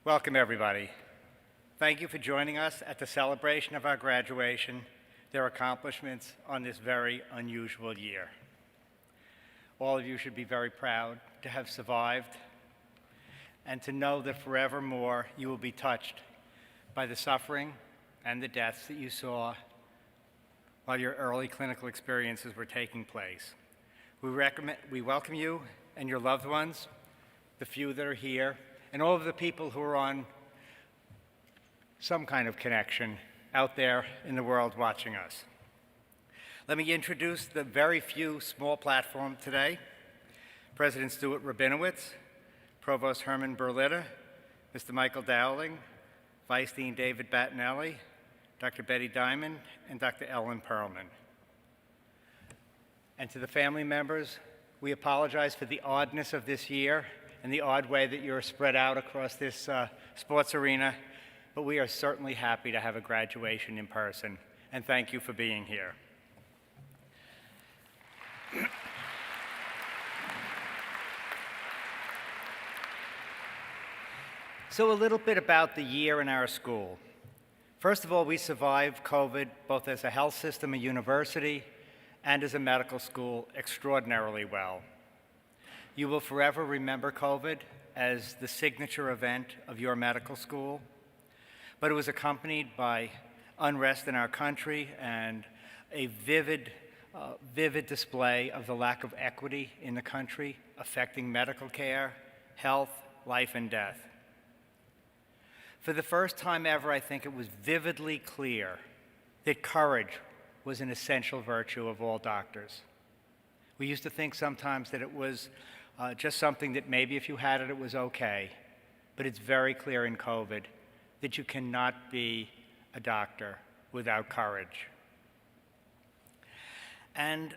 Welcome, everybody. Thank you for joining us at the celebration of our graduation, their accomplishments on this very unusual year. All of you should be very proud to have survived and to know that forevermore you will be touched by the suffering and the deaths that you saw while your early clinical experiences were taking place. We welcome you and your loved ones, the few that are here, and all of the people who are on some kind of connection out there in the world watching us. Let me introduce the very few small platform today. President Stuart Rabinowitz, Provost Herman Berlitta, Mr. Michael Dowling, Vice Dean David Battinelli, Dr. Betty Diamond, and Dr. Ellen Perlman. And to the family members, we apologize for the oddness of this year and the odd way that you're spread out across this sports arena, but we are certainly happy to have a graduation in person, and thank you for being here. So a little bit about the year in our school. First of all, we survived COVID both as a health system, a university, and as a medical school extraordinarily well. You will forever remember COVID as the signature event of your medical school, but it was accompanied by unrest in our country and a vivid display of the lack of equity in the country affecting medical care, health, life, and death. For the first time ever, I think it was vividly clear that courage was an essential virtue of all doctors. We used to think sometimes that it was just something that maybe if you had it, it was okay. But it's very clear in COVID that you cannot be a doctor without courage. And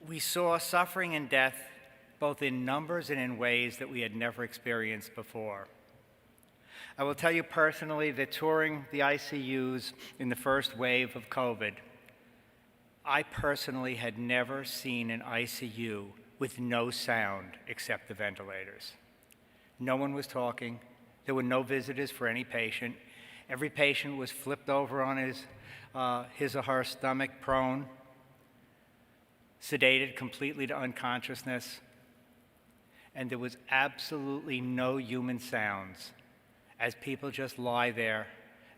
we saw suffering and death both in numbers and in ways that we had never experienced before. I will tell you personally that touring the ICUs in the first wave of COVID, I personally had never seen an ICU with no sound except the ventilators. No one was talking. There were no visitors for any patient. Every patient was flipped over on his or her stomach, prone, sedated completely to unconsciousness, and there was absolutely no human sounds as people just lie there,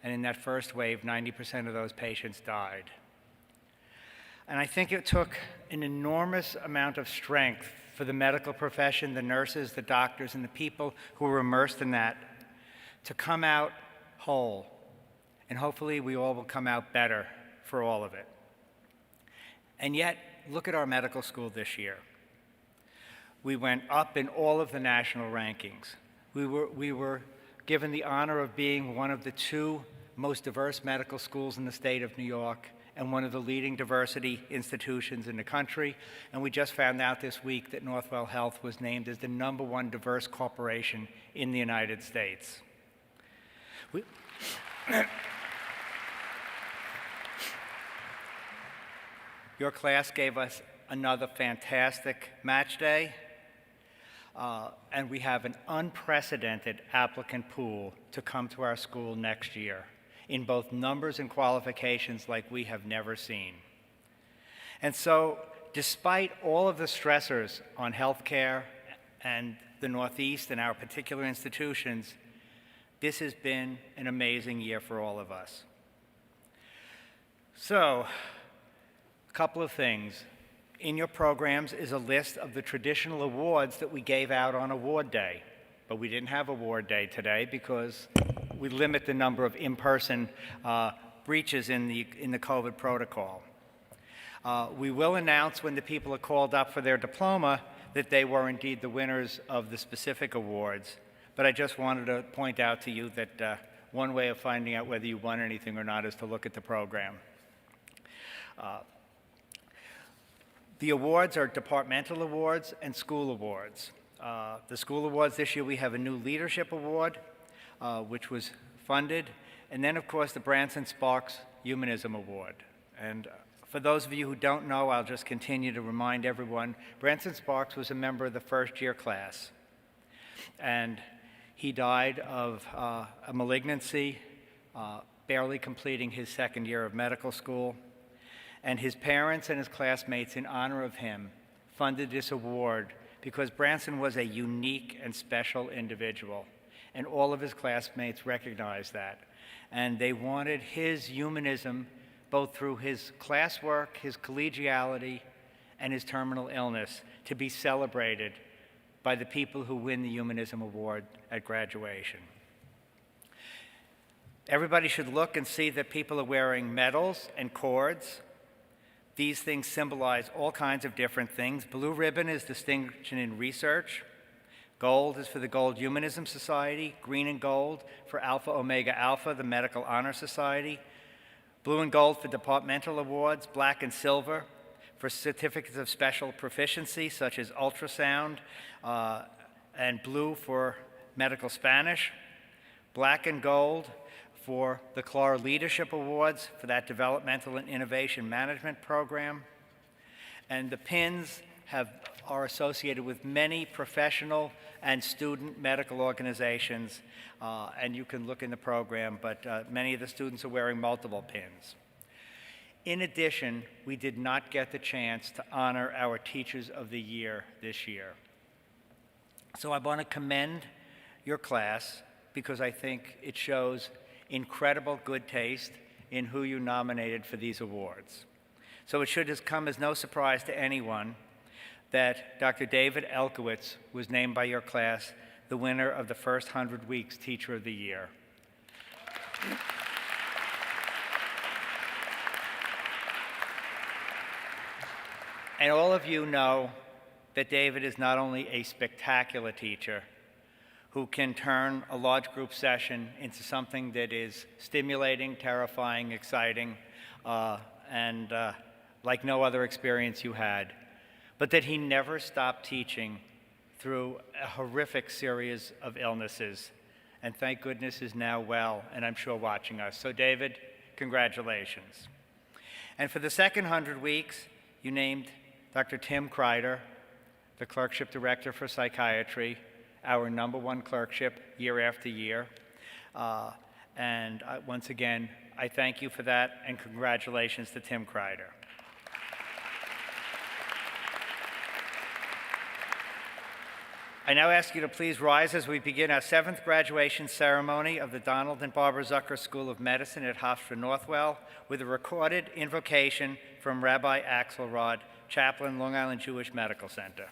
and in that first wave, 90% of those patients died. And I think it took an enormous amount of strength for the medical profession, the nurses, the doctors, and the people who were immersed in that to come out whole. And hopefully we all will come out better for all of it. And yet, look at our medical school this year. We went up in all of the national rankings. We were given the honor of being one of the 2 most diverse medical schools in the state of New York and one of the leading diversity institutions in the country. And we just found out this week that Northwell Health was named as the #1 diverse corporation in the United States. Your class gave us another fantastic match day, and we have an unprecedented applicant pool to come to our school next year in both numbers and qualifications like we have never seen. And so, despite all of the stressors on healthcare and the Northeast and our particular institutions, this has been an amazing year for all of us. So, a couple of things. In your programs is a list of the traditional awards that we gave out on award day, but we didn't have award day today because we limit the number of in-person breaches in the COVID protocol. We will announce when the people are called up for their diploma that they were indeed the winners of the specific awards. But I just wanted to point out to you that one way of finding out whether you won anything or not is to look at the program. The awards are departmental awards and school awards. The school awards this year, we have a new leadership award, which was funded, and then, of course, the Branson Sparks Humanism Award. And for those of you who don't know, I'll just continue to remind everyone, Branson Sparks was a member of the first-year class. And He died of a malignancy, barely completing his second year of medical school. And his parents and his classmates, in honor of him, funded this award because Branson was a unique and special individual. And all of his classmates recognized that. And they wanted his humanism, both through his classwork, his collegiality, and his terminal illness, to be celebrated by the people who win the Humanism Award at graduation. Everybody should look and see that people are wearing medals and cords. These things symbolize all kinds of different things. Blue ribbon is distinction in research. Gold is for the Gold Humanism Society. Green and gold for Alpha Omega Alpha, the Medical Honor Society. Blue and gold for departmental awards. Black and silver for certificates of special proficiency, such as ultrasound, and blue for medical Spanish. Black and gold for the CLAR Leadership Awards for that Developmental and Innovation Management Program. And the pins are associated with many professional and student medical organizations, and you can look in the program, but many of the students are wearing multiple pins. In addition, we did not get the chance to honor our Teachers of the Year this year. So I want to commend your class because I think it shows incredible good taste in who you nominated for these awards. So it should come as no surprise to anyone that Dr. David Elkowitz was named by your class the winner of the first 100 Weeks Teacher of the Year. And all of you know that David is not only a spectacular teacher who can turn a large group session into something that is stimulating, terrifying, exciting, and like no other experience you had, but that he never stopped teaching through a horrific series of illnesses, and thank goodness is now well, and I'm sure watching us. So David, congratulations. And for the second 100 weeks, you named Dr. Tim Kreider, the Clerkship Director for Psychiatry, our #1 clerkship year after year. Once again, I thank you for that, and congratulations to Tim Kreider. I now ask you to please rise as we begin our 7th graduation ceremony of the Donald and Barbara Zucker School of Medicine at Hofstra Northwell with a recorded invocation from Rabbi Axelrod, chaplain, Long Island Jewish Medical Center.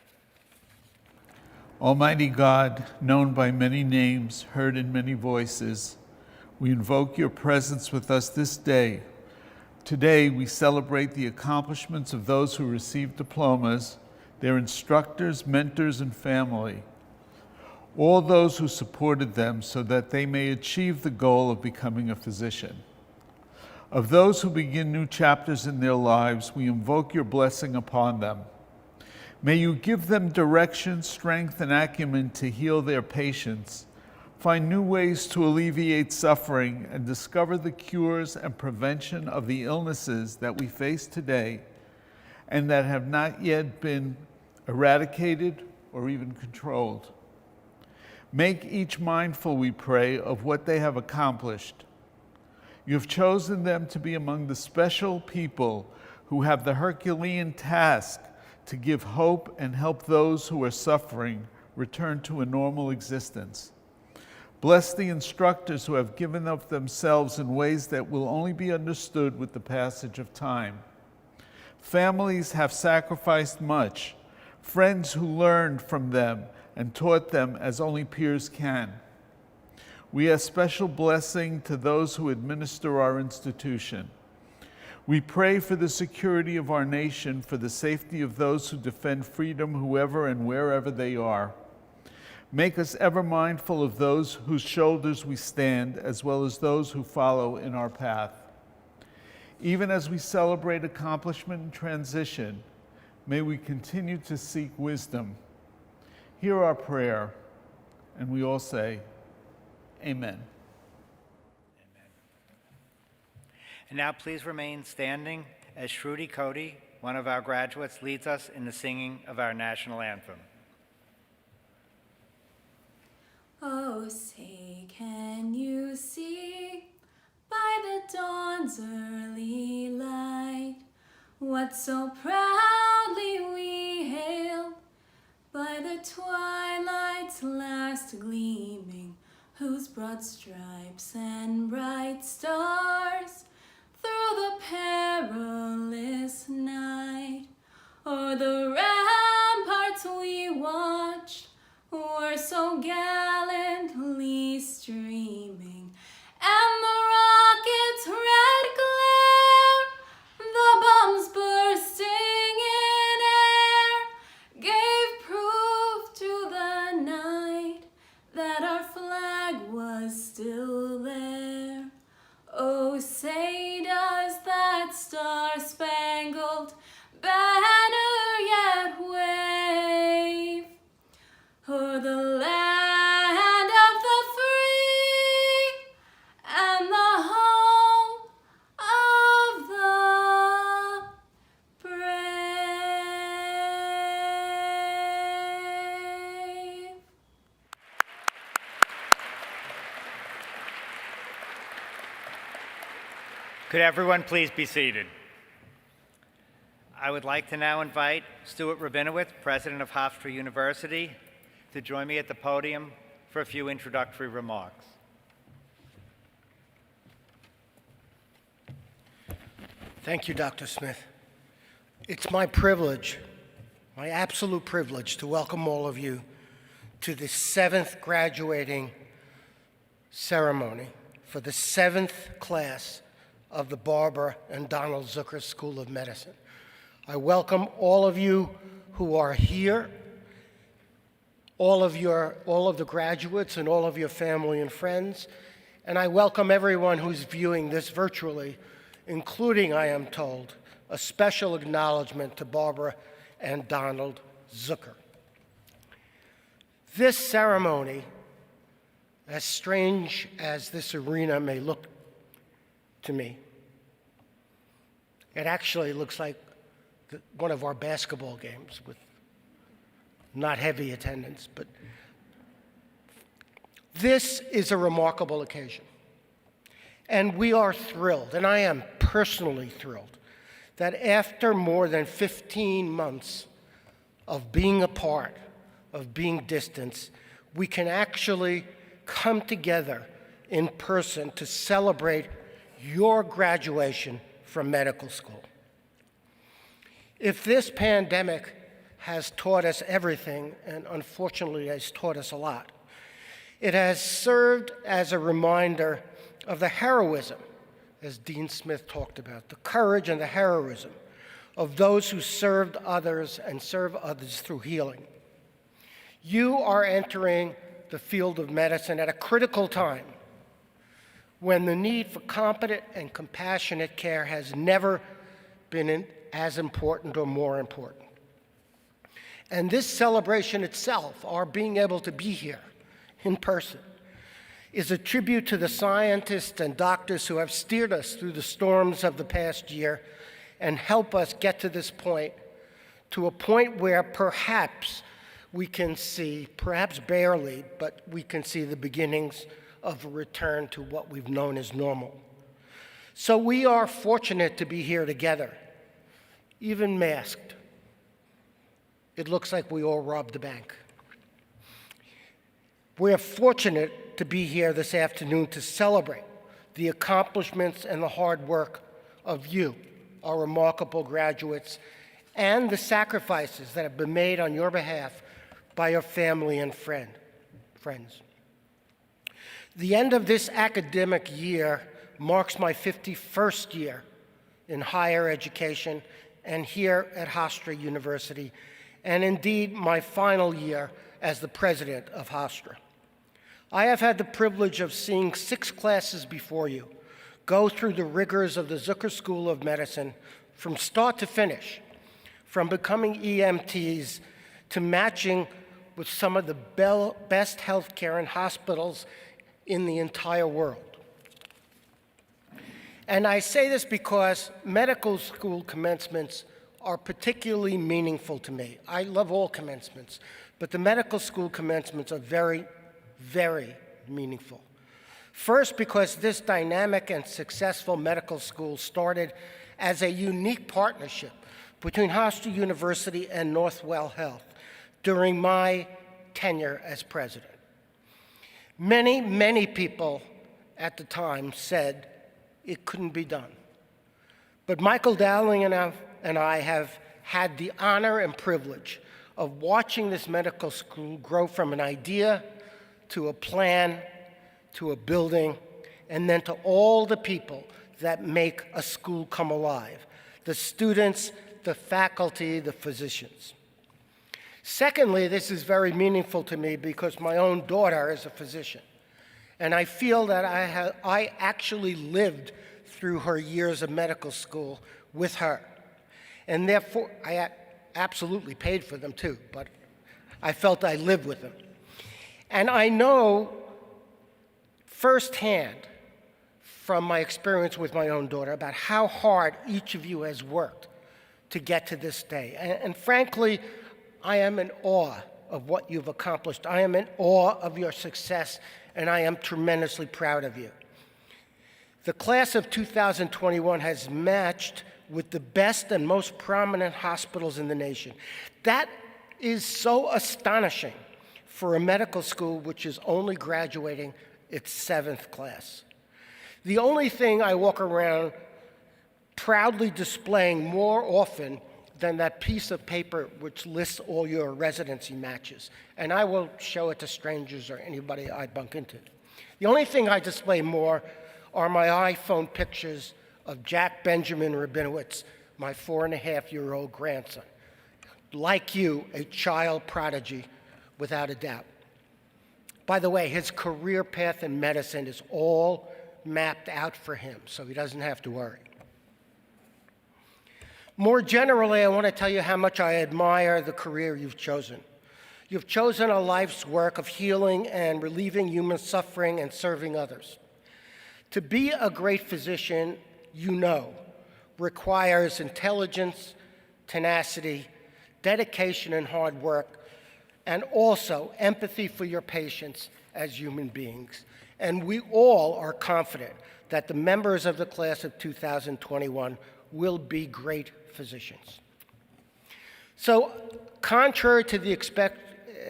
Almighty God, known by many names, heard in many voices, we invoke your presence with us this day. Today, we celebrate the accomplishments of those who received diplomas, their instructors, mentors, and family, all those who supported them so that they may achieve the goal of becoming a physician. Of those who begin new chapters in their lives, we invoke your blessing upon them. May you give them direction, strength, and acumen to heal their patients, find new ways to alleviate suffering, and discover the cures and prevention of the illnesses that we face today and that have not yet been eradicated or even controlled. Make each mindful, we pray, of what they have accomplished. You have chosen them to be among the special people who have the Herculean task to give hope and help those who are suffering return to a normal existence. Bless the instructors who have given of themselves in ways that will only be understood with the passage of time. Families have sacrificed much, friends who learned from them and taught them as only peers can. We ask special blessing to those who administer our institution. We pray for the security of our nation, for the safety of those who defend freedom, whoever and wherever they are. Make us ever mindful of those whose shoulders we stand, as well as those who follow in our path. Even as we celebrate accomplishment and transition, may we continue to seek wisdom. Hear our prayer, and we all say, Amen. Amen. And now please remain standing as Shruti Cody, one of our graduates, leads us in the singing of our national anthem. Oh, say, can you see by the dawn's early light what so proudly we hailed by the twilight's last gleaming, whose broad stripes and bright stars through the perilous night o'er the ramparts we watched were so gallantly streaming, and the rocket's red glare, the bombs bursting in air, gave proof to the night that our flag was still there. Oh, say does that star-spangled banner yet wave o'er the land of the free and the home of the brave? Could everyone please be seated? I would like to now invite Stuart Rabinowitz, President of Hofstra University, to join me at the podium for a few introductory remarks. Thank you, Dr. Smith. It's my privilege, my absolute privilege, to welcome all of you to the 7th graduating ceremony for the 7th class of the Barbara and Donald Zucker School of Medicine. I welcome all of you who are here, all of the graduates and all of your family and friends, and I welcome everyone who's viewing this virtually, including, I am told, a special acknowledgement to Barbara and Donald Zucker. This ceremony, as strange as this arena may look to me, it actually looks like one of our basketball games with not heavy attendance, but this is a remarkable occasion. And we are thrilled, and I am personally thrilled, that after more than 15 months of being apart, of being distant, we can actually come together in person to celebrate your graduation from medical school. If this pandemic has taught us everything, and unfortunately has taught us a lot, it has served as a reminder of the heroism, as Dean Smith talked about, the courage and the heroism of those who served others and serve others through healing. You are entering the field of medicine at a critical time when the need for competent and compassionate care has never been as important or more important. And this celebration itself, our being able to be here in person, is a tribute to the scientists and doctors who have steered us through the storms of the past year and help us get to this point, to a point where perhaps we can see, perhaps barely, but we can see the beginnings of a return to what we've known as normal. So we are fortunate to be here together, even masked. It looks like we all robbed the bank. We're fortunate to be here this afternoon to celebrate the accomplishments and the hard work of you, our remarkable graduates, and the sacrifices that have been made on your behalf by your family and friends. The end of this academic year marks my 51st year in higher education and here at Hofstra University, and indeed my final year as the president of Hofstra. I have had the privilege of seeing 6 classes before you go through the rigors of the Zucker School of Medicine from start to finish, from becoming EMTs to matching with some of the best healthcare and hospitals in the entire world. And I say this because medical school commencements are particularly meaningful to me. I love all commencements, but the medical school commencements are very, very meaningful. First, because this dynamic and successful medical school started as a unique partnership between Hofstra University and Northwell Health during my tenure as president. Many, many people at the time said it couldn't be done. But Michael Dowling and I have had the honor and privilege of watching this medical school grow from an idea to a plan to a building, and then to all the people that make a school come alive: the students, the faculty, the physicians. Secondly, this is very meaningful to me because my own daughter is a physician, and I feel that I actually lived through her years of medical school with her, and therefore I absolutely paid for them too, but I felt I lived with them. And I know firsthand from my experience with my own daughter about how hard each of you has worked to get to this day. And frankly, I am in awe of what you've accomplished. I am in awe of your success, and I am tremendously proud of you. The class of 2021 has matched with the best and most prominent hospitals in the nation. That is so astonishing for a medical school which is only graduating its 7th class. The only thing I walk around proudly displaying more often than that piece of paper which lists all your residency matches, and I will show it to strangers or anybody I bump into. The only thing I display more are my iPhone pictures of Jack Benjamin Rabinowitz, my 4.5-year-old grandson. Like you, a child prodigy, without a doubt. By the way, his career path in medicine is all mapped out for him, so he doesn't have to worry. More generally, I want to tell you how much I admire the career you've chosen. You've chosen a life's work of healing and relieving human suffering and serving others. To be a great physician, you know, requires intelligence, tenacity, dedication and hard work, and also empathy for your patients as human beings. And we all are confident that the members of the class of 2021 will be great physicians. So, contrary to the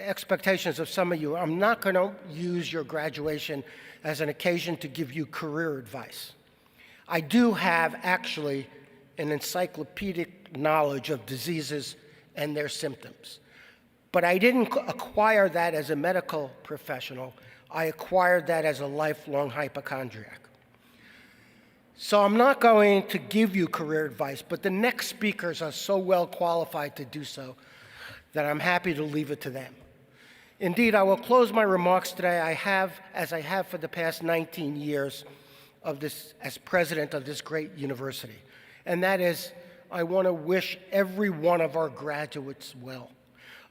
expectations of some of you, I'm not going to use your graduation as an occasion to give you career advice. I do have actually an encyclopedic knowledge of diseases and their symptoms. But I didn't acquire that as a medical professional. I acquired that as a lifelong hypochondriac. So I'm not going to give you career advice, but the next speakers are so well qualified to do so that I'm happy to leave it to them. Indeed, I will close my remarks today as I have for the past 19 years as president of this great university. And that is, I want to wish every one of our graduates well.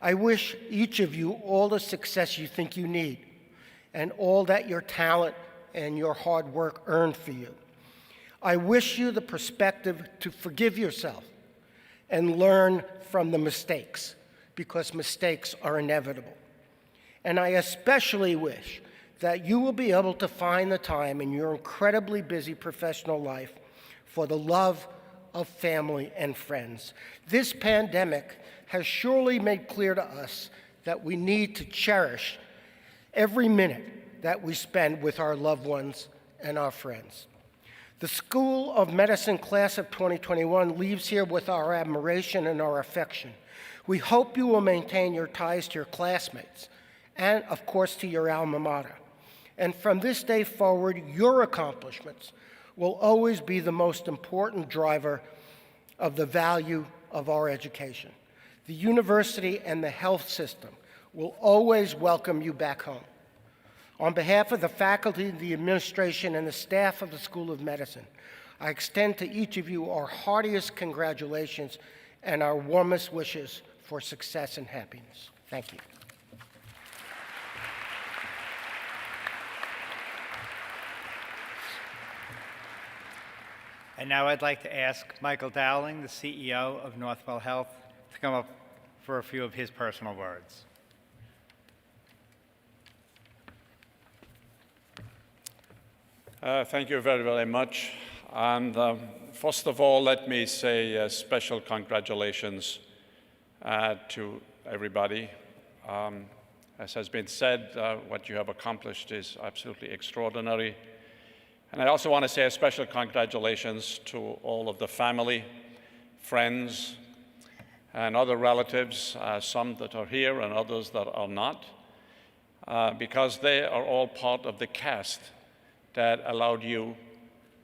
I wish each of you all the success you think you need and all that your talent and your hard work earned for you. I wish you the perspective to forgive yourself and learn from the mistakes, because mistakes are inevitable. And I especially wish that you will be able to find the time in your incredibly busy professional life for the love of family and friends. This pandemic has surely made clear to us that we need to cherish every minute that we spend with our loved ones and our friends. The School of Medicine class of 2021 leaves here with our admiration and our affection. We hope you will maintain your ties to your classmates and, of course, to your alma mater. And from this day forward, your accomplishments will always be the most important driver of the value of our education. The university and the health system will always welcome you back home. On behalf of the faculty, the administration, and the staff of the School of Medicine, I extend to each of you our heartiest congratulations and our warmest wishes for success and happiness. Thank you. And now I'd like to ask Michael Dowling, the CEO of Northwell Health, to come up for a few of his personal words. Thank you very, very much. And first of all, let me say special congratulations to everybody. As has been said, what you have accomplished is absolutely extraordinary. And I also want to say a special congratulations to all of the family, friends, and other relatives, some that are here and others that are not, because they are all part of the cast that allowed you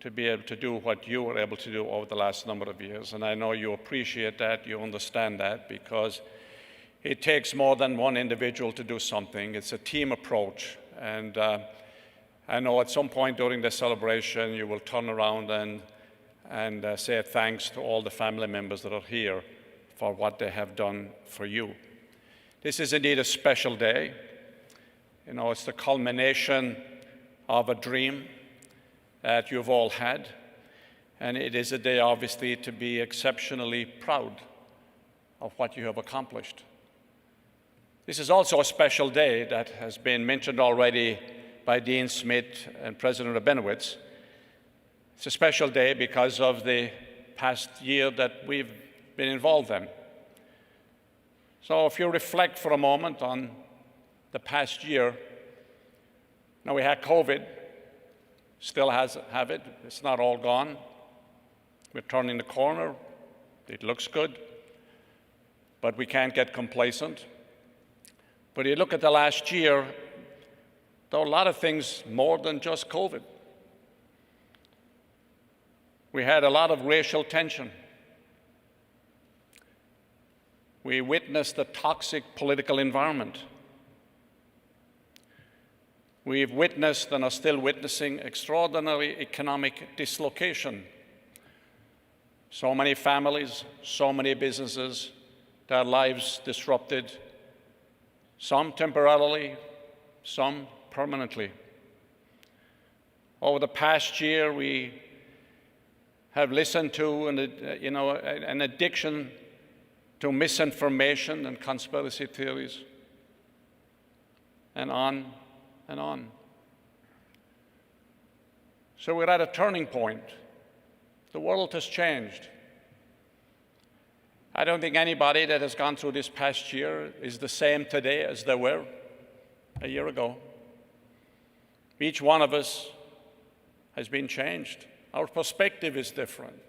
to be able to do what you were able to do over the last number of years. And I know you appreciate that, you understand that, because it takes more than one individual to do something. It's a team approach. And I know at some point during the celebration, you will turn around and say thanks to all the family members that are here for what they have done for you. This is indeed a special day. You know, it's the culmination of a dream that you've all had. And it is a day, obviously, to be exceptionally proud of what you have accomplished. This is also a special day that has been mentioned already by Dean Smith and President Rabinowitz. It's a special day because of the past year that we've been involved in. So if you reflect for a moment on the past year, now we had COVID, still have it. It's not all gone. We're turning the corner. It looks good, but we can't get complacent. But you look at the last year, there are a lot of things more than just COVID. We had a lot of racial tension. We witnessed a toxic political environment. We've witnessed and are still witnessing extraordinary economic dislocation. So many families, so many businesses, their lives disrupted, some temporarily, some permanently. Over the past year, we have listened to an addiction to misinformation and conspiracy theories, and on and on. So we're at a turning point. The world has changed. I don't think anybody that has gone through this past year is the same today as they were a year ago. Each one of us has been changed. Our perspective is different.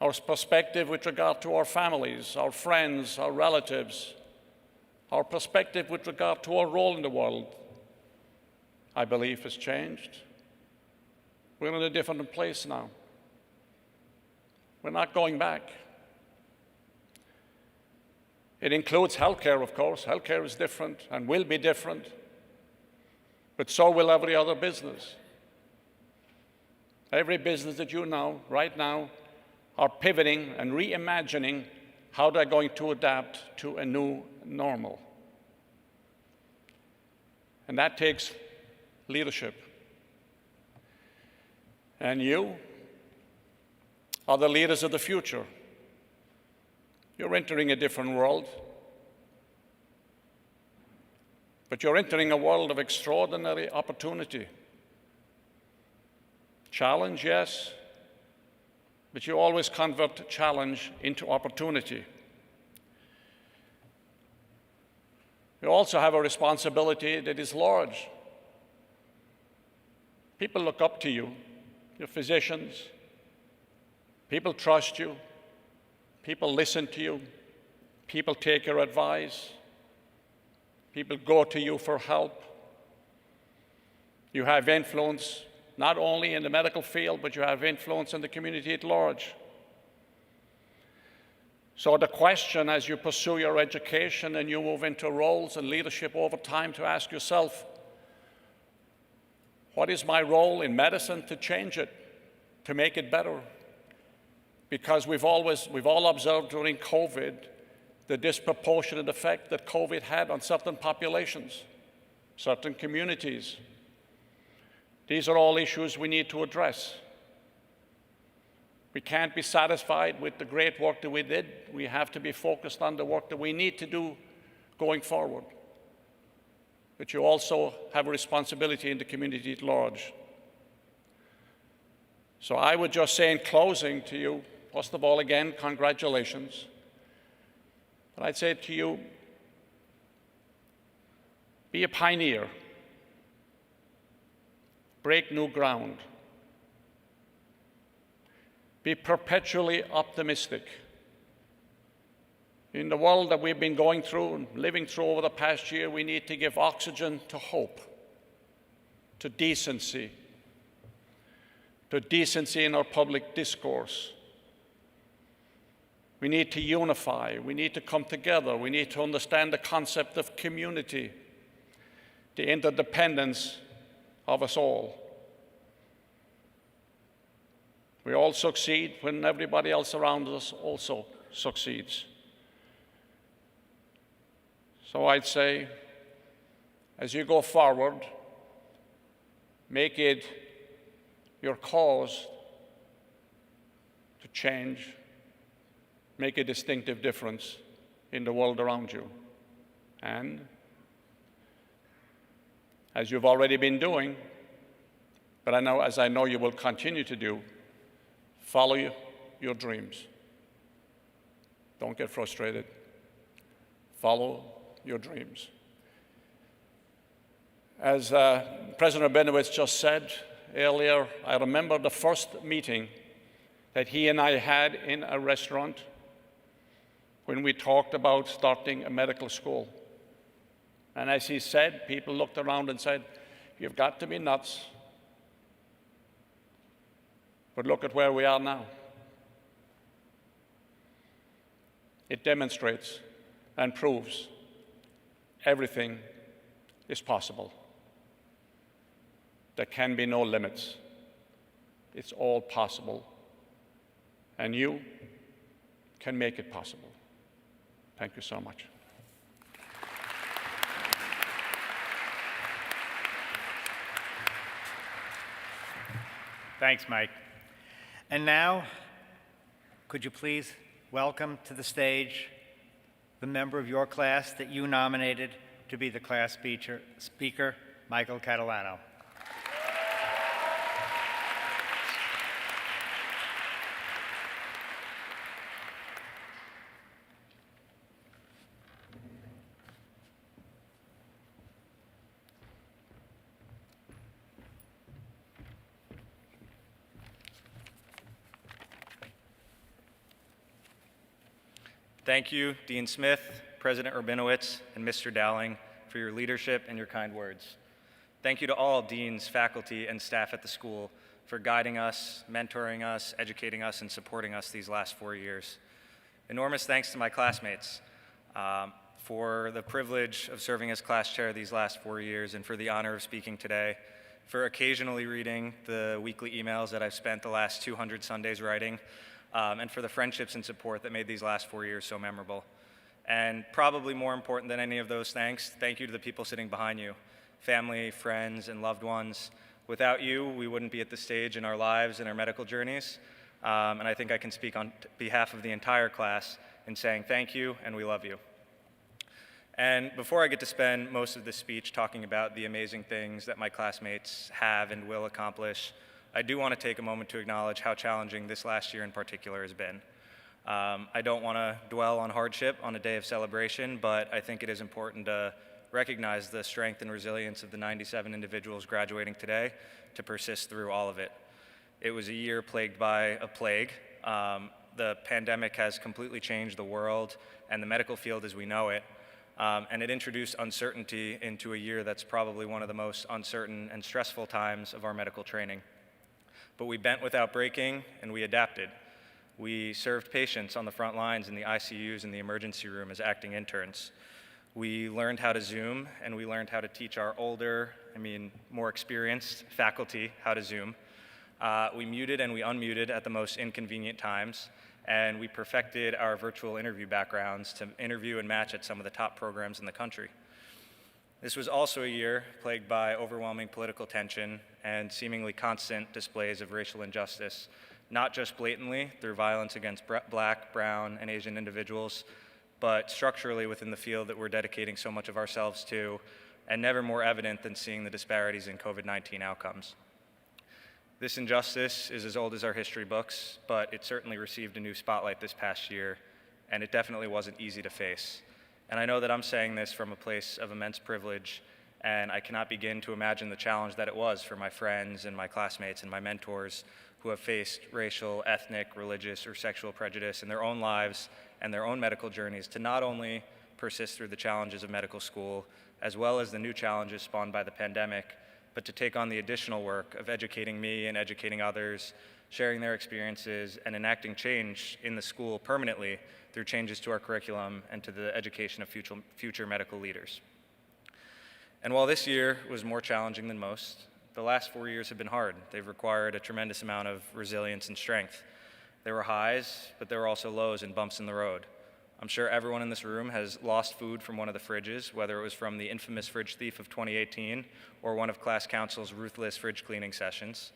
Our perspective with regard to our families, our friends, our relatives, our perspective with regard to our role in the world, I believe, has changed. We're in a different place now. We're not going back. It includes healthcare, of course. Healthcare is different and will be different, but so will every other business. Every business that you know right now are pivoting and reimagining how they're going to adapt to a new normal. And that takes leadership. And you are the leaders of the future. You're entering a different world, but you're entering a world of extraordinary opportunity. Challenge, yes, but you always convert challenge into opportunity. You also have a responsibility that is large. People look up to you, your physicians. People trust you. People listen to you. People take your advice. People go to you for help. You have influence not only in the medical field, but you have influence in the community at large. So the question as you pursue your education and you move into roles and leadership over time to ask yourself, what is my role in medicine to change it, to make it better? Because we've all observed during COVID the disproportionate effect that COVID had on certain populations, certain communities. These are all issues we need to address. We can't be satisfied with the great work that we did. We have to be focused on the work that we need to do going forward. But you also have a responsibility in the community at large. So I would just say in closing to you, first of all, again, congratulations. But I'd say to you, be a pioneer. Break new ground. Be perpetually optimistic. In the world that we've been going through and living through over the past year, we need to give oxygen to hope, to decency in our public discourse. We need to unify. We need to come together. We need to understand the concept of community, the interdependence of us all. We all succeed when everybody else around us also succeeds. So I'd say, as you go forward, make it your cause to change, make a distinctive difference in the world around you. And as you've already been doing, but as I know you will continue to do, follow your dreams. Don't get frustrated. Follow your dreams. As President Rabinowitz just said earlier, I remember the first meeting that he and I had in a restaurant when we talked about starting a medical school. And as he said, people looked around and said, "You've got to be nuts." But look at where we are now. It demonstrates and proves everything is possible. There can be no limits. It's all possible. And you can make it possible. Thank you so much. Thanks, Mike. And now, could you please welcome to the stage the member of your class that you nominated to be the class speaker, Michael CATALANO. Thank you, Dean Smith, President Rabinowitz, and Mr. Dowling for your leadership and your kind words. Thank you to all deans, faculty, and staff at the school for guiding us, mentoring us, educating us, and supporting us these last 4 years. Enormous thanks to my classmates for the privilege of serving as class chair these last 4 years and for the honor of speaking today, for occasionally reading the weekly emails that I've spent the last 200 Sundays writing, and for the friendships and support that made these last 4 years so memorable. And probably more important than any of those thanks, thank you to the people sitting behind you, family, friends, and loved ones. Without you, we wouldn't be at this stage in our lives and our medical journeys. And I think I can speak on behalf of the entire class in saying thank you and we love you. And before I get to spend most of this speech talking about the amazing things that my classmates have and will accomplish, I do want to take a moment to acknowledge how challenging this last year in particular has been. I don't want to dwell on hardship on a day of celebration, but I think it is important to recognize the strength and resilience of the 97 individuals graduating today to persist through all of it. It was a year plagued by a plague. The pandemic has completely changed the world and the medical field as we know it, and it introduced uncertainty into a year that's probably one of the most uncertain and stressful times of our medical training. But we bent without breaking, and we adapted. We served patients on the front lines in the ICUs and the emergency room as acting interns. We learned how to Zoom, and we learned how to teach our more experienced faculty how to Zoom. We muted and we unmuted at the most inconvenient times, and we perfected our virtual interview backgrounds to interview and match at some of the top programs in the country. This was also a year plagued by overwhelming political tension and seemingly constant displays of racial injustice, not just blatantly through violence against Black, brown, and Asian individuals, but structurally within the field that we're dedicating so much of ourselves to, and never more evident than seeing the disparities in COVID-19 outcomes. This injustice is as old as our history books, but it certainly received a new spotlight this past year, and it definitely wasn't easy to face. And I know that I'm saying this from a place of immense privilege, and I cannot begin to imagine the challenge that it was for my friends and my classmates and my mentors who have faced racial, ethnic, religious, or sexual prejudice in their own lives and their own medical journeys to not only persist through the challenges of medical school, as well as the new challenges spawned by the pandemic, but to take on the additional work of educating me and educating others, sharing their experiences, and enacting change in the school permanently through changes to our curriculum and to the education of future medical leaders. And while this year was more challenging than most, the last 4 years have been hard. They've required a tremendous amount of resilience and strength. There were highs, but there were also lows and bumps in the road. I'm sure everyone in this room has lost food from one of the fridges, whether it was from the infamous fridge thief of 2018 or one of class council's ruthless fridge cleaning sessions.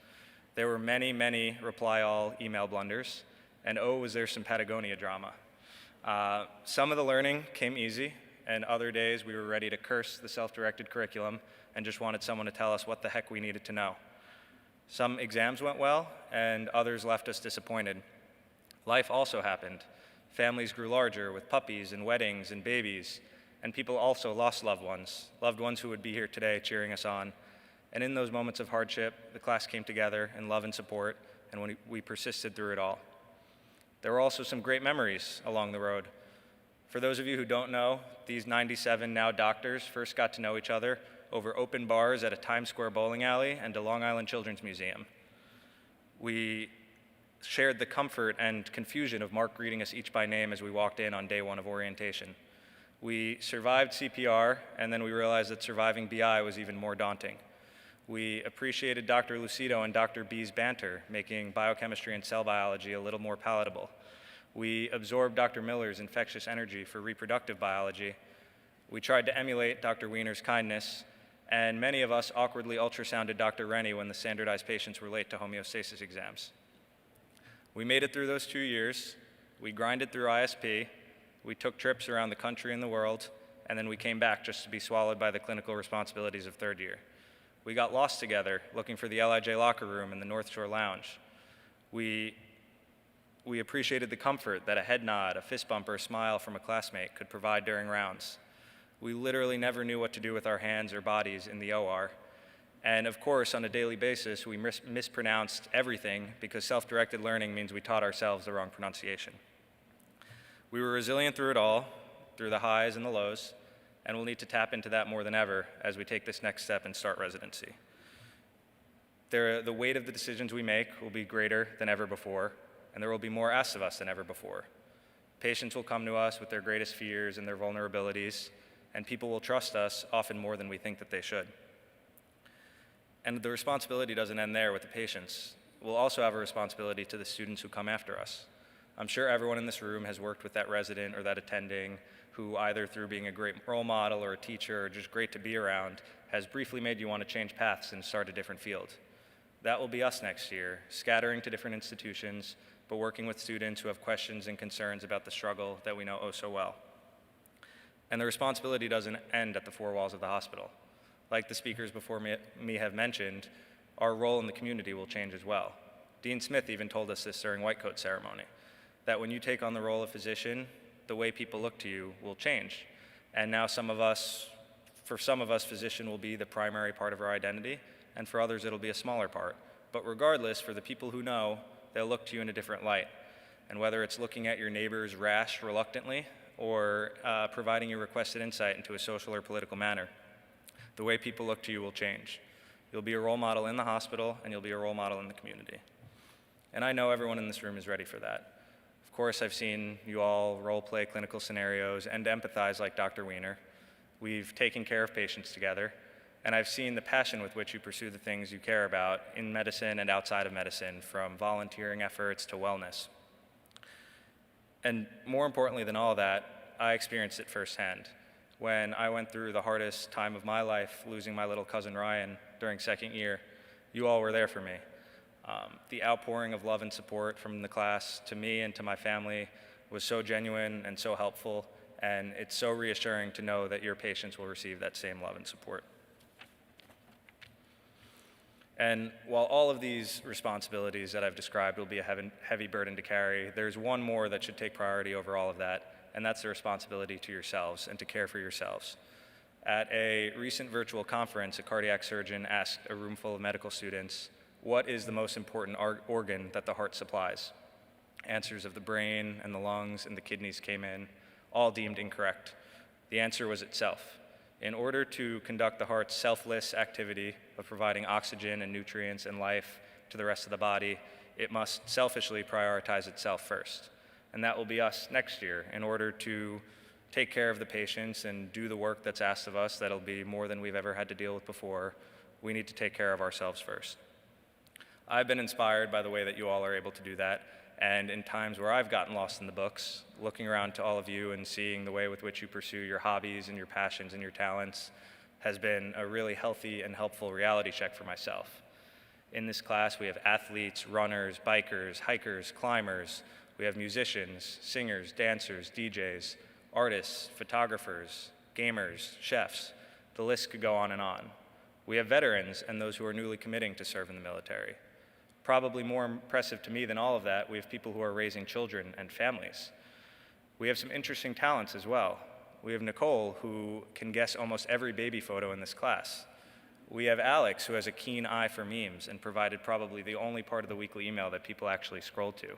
There were many, many reply-all email blunders, and oh, was there some Patagonia drama. Some of the learning came easy, and other days we were ready to curse the self-directed curriculum and just wanted someone to tell us what the heck we needed to know. Some exams went well, and others left us disappointed. Life also happened. Families grew larger with puppies and weddings and babies, and people also lost loved ones who would be here today cheering us on. And in those moments of hardship, the class came together in love and support, and we persisted through it all. There were also some great memories along the road. For those of you who don't know, these 97 now doctors first got to know each other over open bars at a Times Square bowling alley and a Long Island Children's Museum. We shared the comfort and confusion of Mark greeting us each by name as we walked in on day one of orientation. We survived CPR, and then we realized that surviving BI was even more daunting. We appreciated Dr. Lucido and Dr. B's banter, making biochemistry and cell biology a little more palatable. We absorbed Dr. Miller's infectious energy for reproductive biology. We tried to emulate Dr. Wiener's kindness, and many of us awkwardly ultrasounded Dr. Rennie when the standardized patients were late to homeostasis exams. We made it through those 2 years. We grinded through ISP. We took trips around the country and the world, and then we came back just to be swallowed by the clinical responsibilities of third year. We got lost together, looking for the LIJ locker room in the North Shore Lounge. We appreciated the comfort that a head nod, a fist bump, or a smile from a classmate could provide during rounds. We literally never knew what to do with our hands or bodies in the OR. And of course, on a daily basis, we mispronounced everything because self-directed learning means we taught ourselves the wrong pronunciation. We were resilient through it all, through the highs and the lows, and we'll need to tap into that more than ever as we take this next step and start residency. The weight of the decisions we make will be greater than ever before, and there will be more asked of us than ever before. Patients will come to us with their greatest fears and their vulnerabilities, and people will trust us often more than we think that they should. And the responsibility doesn't end there with the patients. We'll also have a responsibility to the students who come after us. I'm sure everyone in this room has worked with that resident or that attending who either through being a great role model or a teacher or just great to be around has briefly made you want to change paths and start a different field. That will be us next year, scattering to different institutions, but working with students who have questions and concerns about the struggle that we know oh so well. And the responsibility doesn't end at the four walls of the hospital. Like the speakers before me have mentioned, our role in the community will change as well. Dean Smith even told us this during White Coat ceremony, that when you take on the role of physician, the way people look to you will change. And now for some of us, physician will be the primary part of our identity, and for others it'll be a smaller part. But regardless, for the people who know, they'll look to you in a different light. And whether it's looking at your neighbor's rash reluctantly or providing you requested insight into a social or political manner, the way people look to you will change. You'll be a role model in the hospital, and you'll be a role model in the community. And I know everyone in this room is ready for that. Of course, I've seen you all role-play clinical scenarios and empathize like Dr. Wiener. We've taken care of patients together, and I've seen the passion with which you pursue the things you care about in medicine and outside of medicine, from volunteering efforts to wellness. And more importantly than all that, I experienced it firsthand. When I went through the hardest time of my life, losing my little cousin Ryan during second year, you all were there for me. The outpouring of love and support from the class to me and to my family was so genuine and so helpful, and it's so reassuring to know that your patients will receive that same love and support. And while all of these responsibilities that I've described will be a heavy burden to carry, there's one more that should take priority over all of that, and that's the responsibility to yourselves and to care for yourselves. At a recent virtual conference, a cardiac surgeon asked a room full of medical students, what is the most important organ that the heart supplies? Answers of the brain and the lungs and the kidneys came in, all deemed incorrect. The answer was itself. In order to conduct the heart's selfless activity of providing oxygen and nutrients and life to the rest of the body, it must selfishly prioritize itself first. And that will be us next year. In order to take care of the patients and do the work that's asked of us, that'll be more than we've ever had to deal with before, we need to take care of ourselves first. I've been inspired by the way that you all are able to do that. And in times where I've gotten lost in the books, looking around to all of you and seeing the way with which you pursue your hobbies and your passions and your talents has been a really healthy and helpful reality check for myself. In this class, we have athletes, runners, bikers, hikers, climbers. We have musicians, singers, dancers, DJs, artists, photographers, gamers, chefs. The list could go on and on. We have veterans and those who are newly committing to serve in the military. Probably more impressive to me than all of that, we have people who are raising children and families. We have some interesting talents as well. We have Nicole, who can guess almost every baby photo in this class. We have Alex, who has a keen eye for memes and provided probably the only part of the weekly email that people actually scroll to.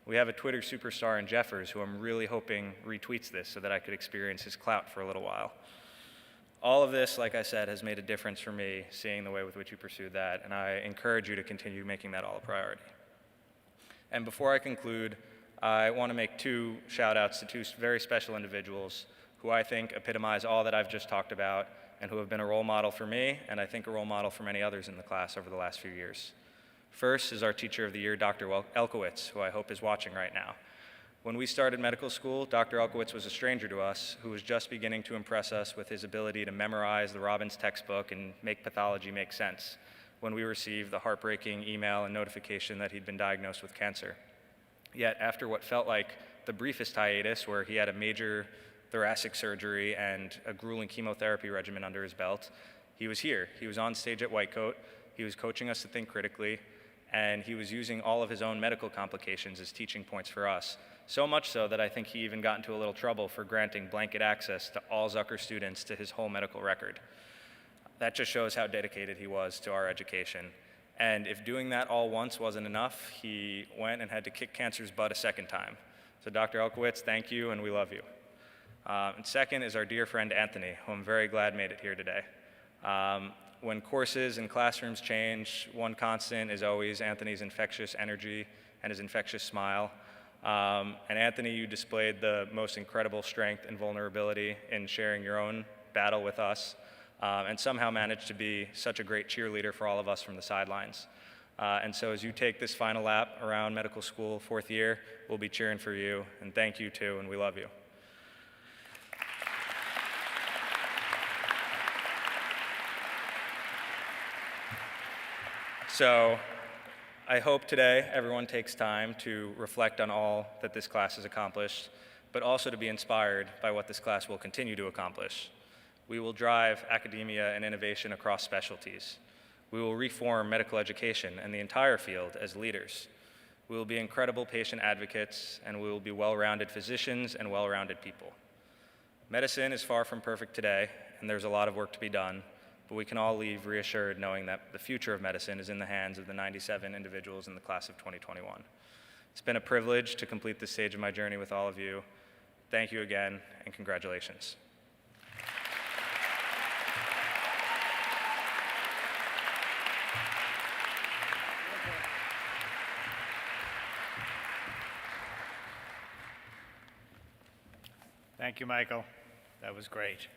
We have a Twitter superstar in Jeffers, who I'm really hoping retweets this so that I could experience his clout for a little while. All of this, like I said, has made a difference for me, seeing the way with which you pursued that, and I encourage you to continue making that all a priority. And before I conclude, I want to make two shout-outs to two very special individuals who I think epitomize all that I've just talked about and who have been a role model for me, and I think a role model for many others in the class over the last few years. First is our teacher of the year, Dr. Elkowitz, who I hope is watching right now. When we started medical school, Dr. Elkowitz was a stranger to us who was just beginning to impress us with his ability to memorize the Robbins textbook and make pathology make sense when we received the heartbreaking email and notification that he'd been diagnosed with cancer. Yet after what felt like the briefest hiatus, where he had a major thoracic surgery and a grueling chemotherapy regimen under his belt, he was here. He was on stage at Whitecoat. He was coaching us to think critically, and he was using all of his own medical complications as teaching points for us. So much so that I think he even got into a little trouble for granting blanket access to all Zucker students to his whole medical record. That just shows how dedicated he was to our education. And if doing that all once wasn't enough, he went and had to kick cancer's butt a second time. So Dr. Elkowitz, thank you, and we love you. And second is our dear friend Anthony, who I'm very glad made it here today. When courses and classrooms change, one constant is always Anthony's infectious energy and his infectious smile. And Anthony, you displayed the most incredible strength and vulnerability in sharing your own battle with us, and somehow managed to be such a great cheerleader for all of us from the sidelines. And so as you take this final lap around medical school, 4th year, we'll be cheering for you, and thank you too, and we love you. So I hope today everyone takes time to reflect on all that this class has accomplished, but also to be inspired by what this class will continue to accomplish. We will drive academia and innovation across specialties. We will reform medical education and the entire field as leaders. We will be incredible patient advocates, and we will be well-rounded physicians and well-rounded people. Medicine is far from perfect today, and there's a lot of work to be done, but we can all leave reassured knowing that the future of medicine is in the hands of the 97 individuals in the class of 2021. It's been a privilege to complete this stage of my journey with all of you. Thank you again, and congratulations. Thank you, Michael. That was great.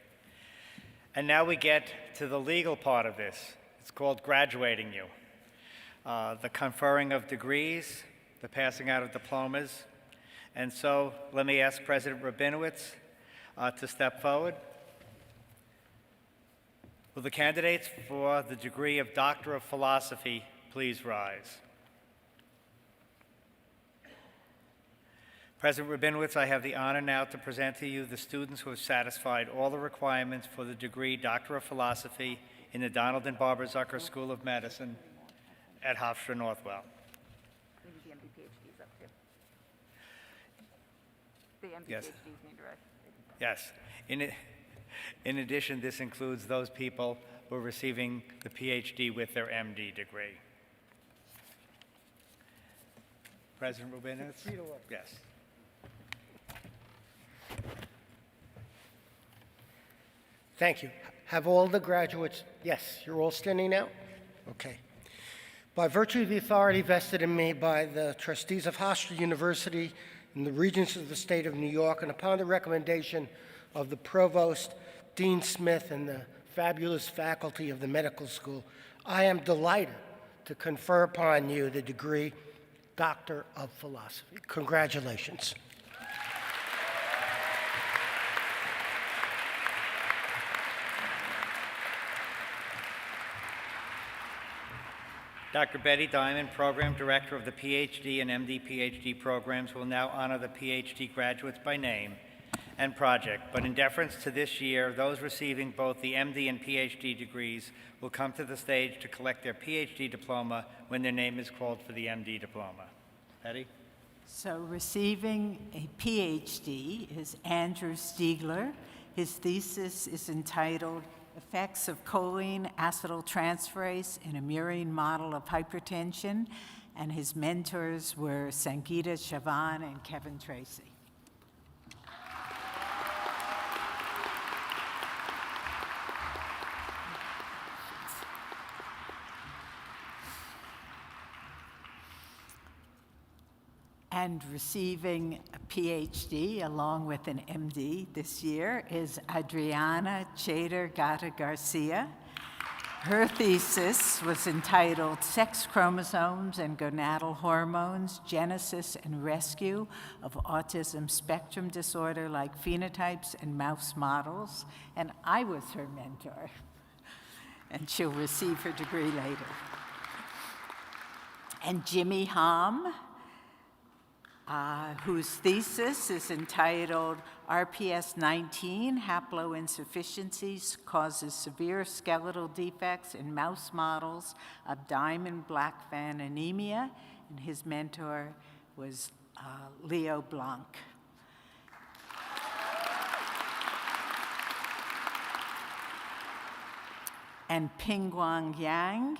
And now we get to the legal part of this. It's called graduating you. The conferring of degrees, the passing out of diplomas. And so let me ask President Rabinowitz to step forward. Will the candidates for the degree of Doctor of Philosophy please rise? President Rabinowitz, I have the honor now to present to you the students who have satisfied all the requirements for the degree Doctor of Philosophy in the Donald and Barbara Zucker School of Medicine at Hofstra Northwell. We need the MD PhDs up too. The MD Yes. PhDs need to rest. Yes. In addition, this includes those people who are receiving the PhD with their MD degree. President Rubinowitz? Yes. Thank you. Have all the graduates, yes, you're all standing now? Okay. By virtue of the authority vested in me by the trustees of Hofstra University and the Regents of the State of New York, and upon the recommendation of the Provost, Dean Smith, and the fabulous faculty of the medical school, I am delighted to confer upon you the degree Doctor of Philosophy. Congratulations. Dr. Betty Diamond, Program Director of the PhD and MD PhD programs, will now honor the PhD graduates by name and project, but in deference to this year, those receiving both the MD and PhD degrees will come to the stage to collect their PhD diploma when their name is called for the MD diploma. Betty? So receiving a PhD is Andrew Stiegler. His thesis is entitled Effects of Choline Acetyltransferase in a Murine Model of Hypertension, and his mentors were Sangeeta Chavan and Kevin Tracy. And receiving a PhD along with an MD this year is Adriana Chater Gata Garcia. Her thesis was entitled Sex Chromosomes and Gonadal Hormones, Genesis and Rescue of Autism Spectrum Disorder-like Phenotypes in Mouse Models, and I was her mentor, and she'll receive her degree later. And Jimmy Hom, whose thesis is entitled RPS 19 Haploinsufficiencies Causes Severe Skeletal Defects in Mouse Models of Diamond Blackfan Anemia, and his mentor was Leo Blanc. And Ping Guang Yang,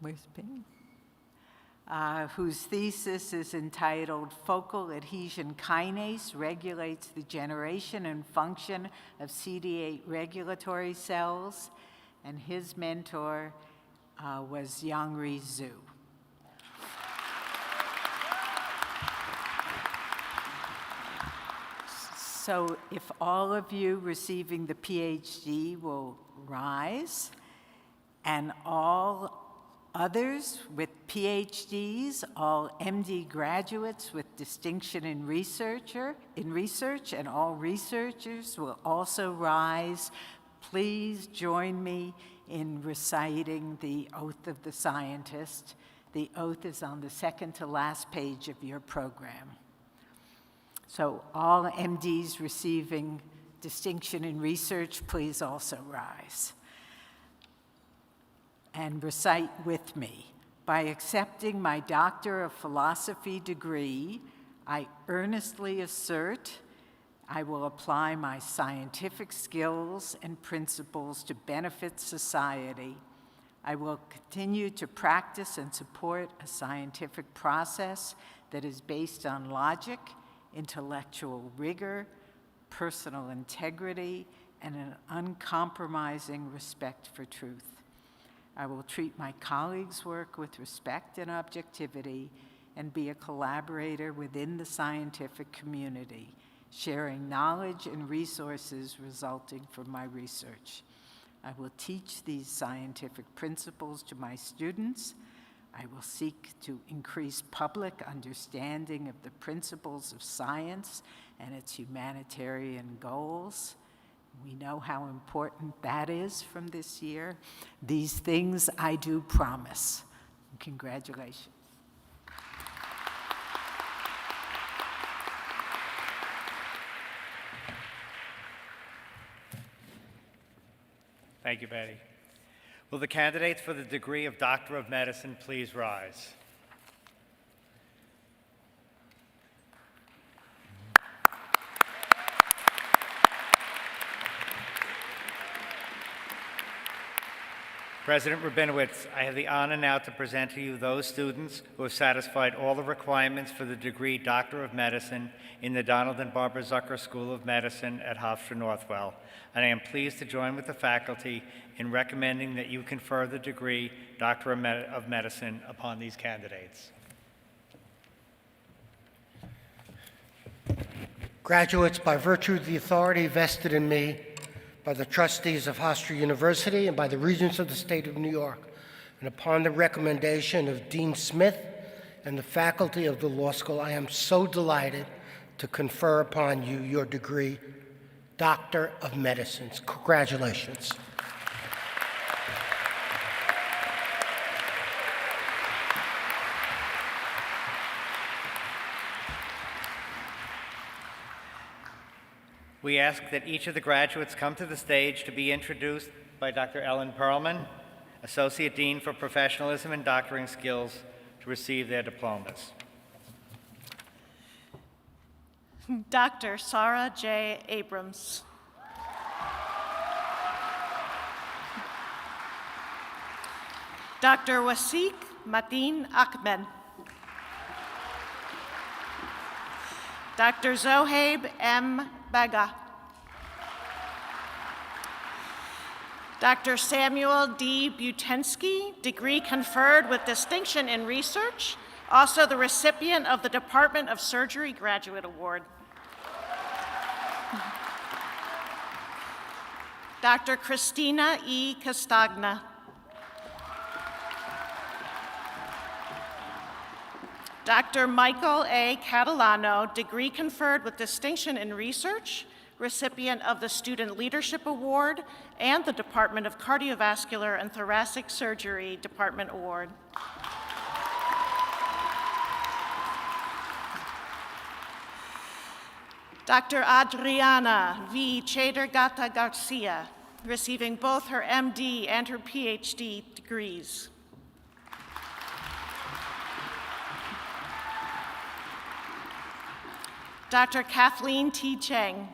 where's Ping? Whose thesis is entitled Focal Adhesion Kinase Regulates the Generation and Function of CD8 Regulatory Cells, and his mentor was Yangri Zhu. So if all of you receiving the PhD will rise, and all others with PhDs, all MD graduates with distinction in research, and all researchers will also rise. Please join me in reciting the Oath of the Scientist. The oath is on the second to last page of your program. So all MDs receiving distinction in research, please also rise and recite with me. By accepting my Doctor of Philosophy degree, I earnestly assert I will apply my scientific skills and principles to benefit society. I will continue to practice and support a scientific process that is based on logic, intellectual rigor, personal integrity, and an uncompromising respect for truth. I will treat my colleagues' work with respect and objectivity and be a collaborator within the scientific community, sharing knowledge and resources resulting from my research. I will teach these scientific principles to my students. I will seek to increase public understanding of the principles of science and its humanitarian goals. We know how important that is from this year. These things I do promise. Congratulations. Thank you, Betty. Will the candidates for the degree of Doctor of Medicine please rise? President Rabinowitz, I have the honor now to present to you those students who have satisfied all the requirements for the degree Doctor of Medicine in the Donald and Barbara Zucker School of Medicine at Hofstra Northwell, and I am pleased to join with the faculty in recommending that you confer the degree Doctor of Medicine upon these candidates. Graduates, by virtue of the authority vested in me by the trustees of Hofstra University and by the Regents of the State of New York, and upon the recommendation of Dean Smith and the faculty of the law school, I am so delighted to confer upon you your degree, Doctor of Medicine. Congratulations. We ask that each of the graduates come to the stage to be introduced by Dr. Ellen Perlman, Associate Dean for Professionalism and Doctoring Skills, to receive their diplomas. Dr. Sarah J. Abrams. Dr. Wasik Mateen Ahmed. Dr. Zohaib M. Baga. Dr. Samuel D. Butensky, degree conferred with distinction in research, also the recipient of the Department of Surgery Graduate Award. Dr. Christina E. Castagna. Dr. Michael A. Catalano, degree conferred with distinction in research, recipient of the Student Leadership Award and the Department of Cardiovascular and Thoracic Surgery Department Award. Dr. Adriana V. Chader-Gata Garcia, receiving both her MD and her PhD degrees. Dr. Kathleen T. Cheng.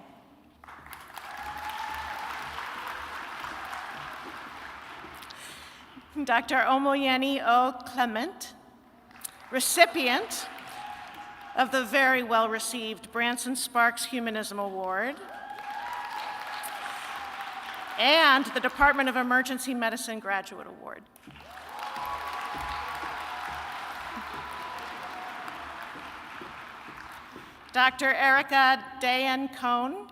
Dr. Omoyeni O. Clement, recipient of the very well-received Branson Sparks Humanism Award and the Department of Emergency Medicine Graduate Award. Dr. Erica Dayan COHN,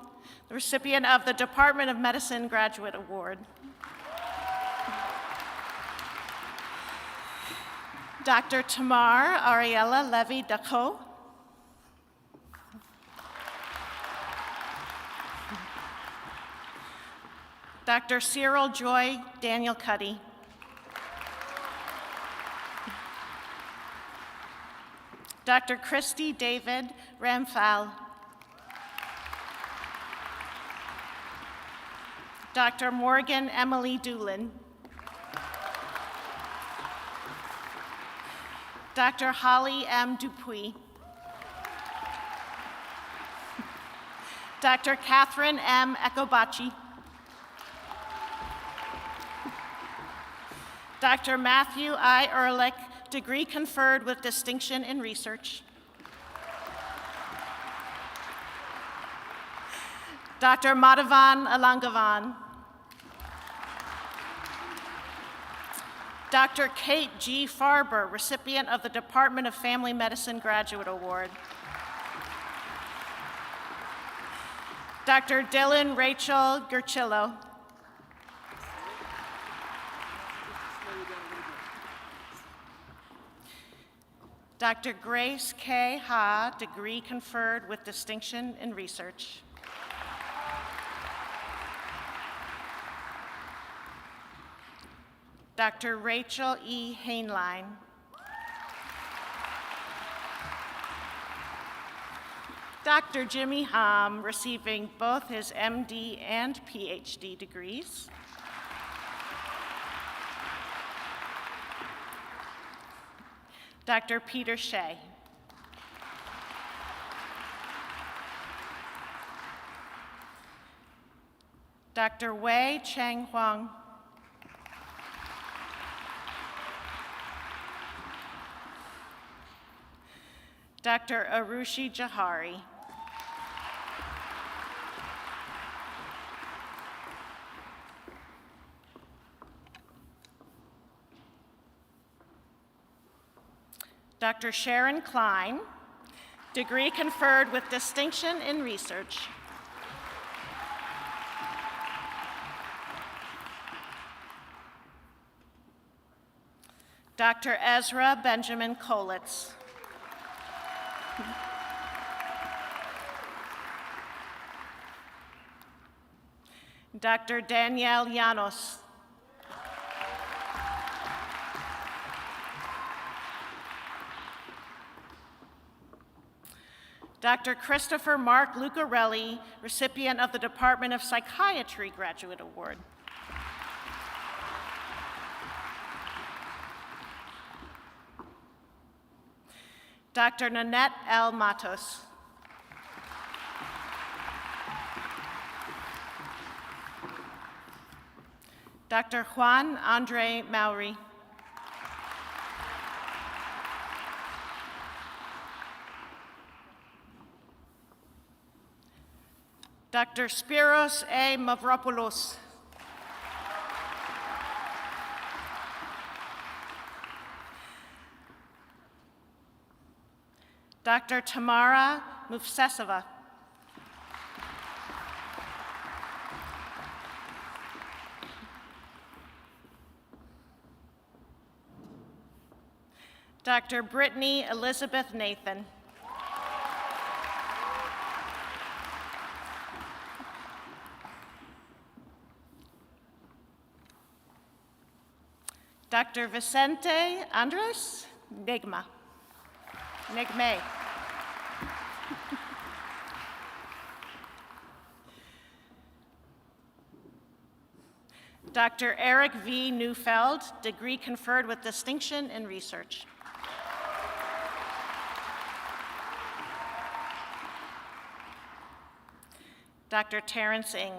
the recipient of the Department of Medicine Graduate Award. Dr. Tamar Ariella Levy-Daco. Dr. Cyril Joy Daniel Cuddy. Dr. Christy David Ramphal. Dr. Morgan Emily Doolin. Dr. Holly M. Dupuy. Dr. Catherine M. Ecobachi. Dr. Matthew I. Ehrlich, degree conferred with distinction in research. Dr. Madhavan Alangavan. Dr. Kate G. Farber, recipient of the Department of Family Medicine Graduate Award. Dr. Dylan Rachel Gurchillo. Dr. Grace K. Ha, degree conferred with distinction in research. Dr. Rachel E. Hainline. Dr. Jimmy Hom, receiving both his MD and PhD degrees. Dr. Peter Shea. Dr. Wei Cheng Huang. Dr. Arushi Jahari. Dr. Sharon Klein, degree conferred with distinction in research. Dr. Ezra Benjamin Kolitz. Dr. Danielle Llanos. Dr. Christopher Mark Luccarelli, recipient of the Department of Psychiatry Graduate Award. Dr. Nanette L. Matos. Dr. Juan Andre Maury. Dr. Spiros A. Mavropoulos. Dr. Tamara Mufsesova. Dr. Brittany Elizabeth Nathan. Dr. Vicente Andres Negme. Dr. Eric V. Neufeld, degree conferred with distinction in research. Dr. Terrence Ng.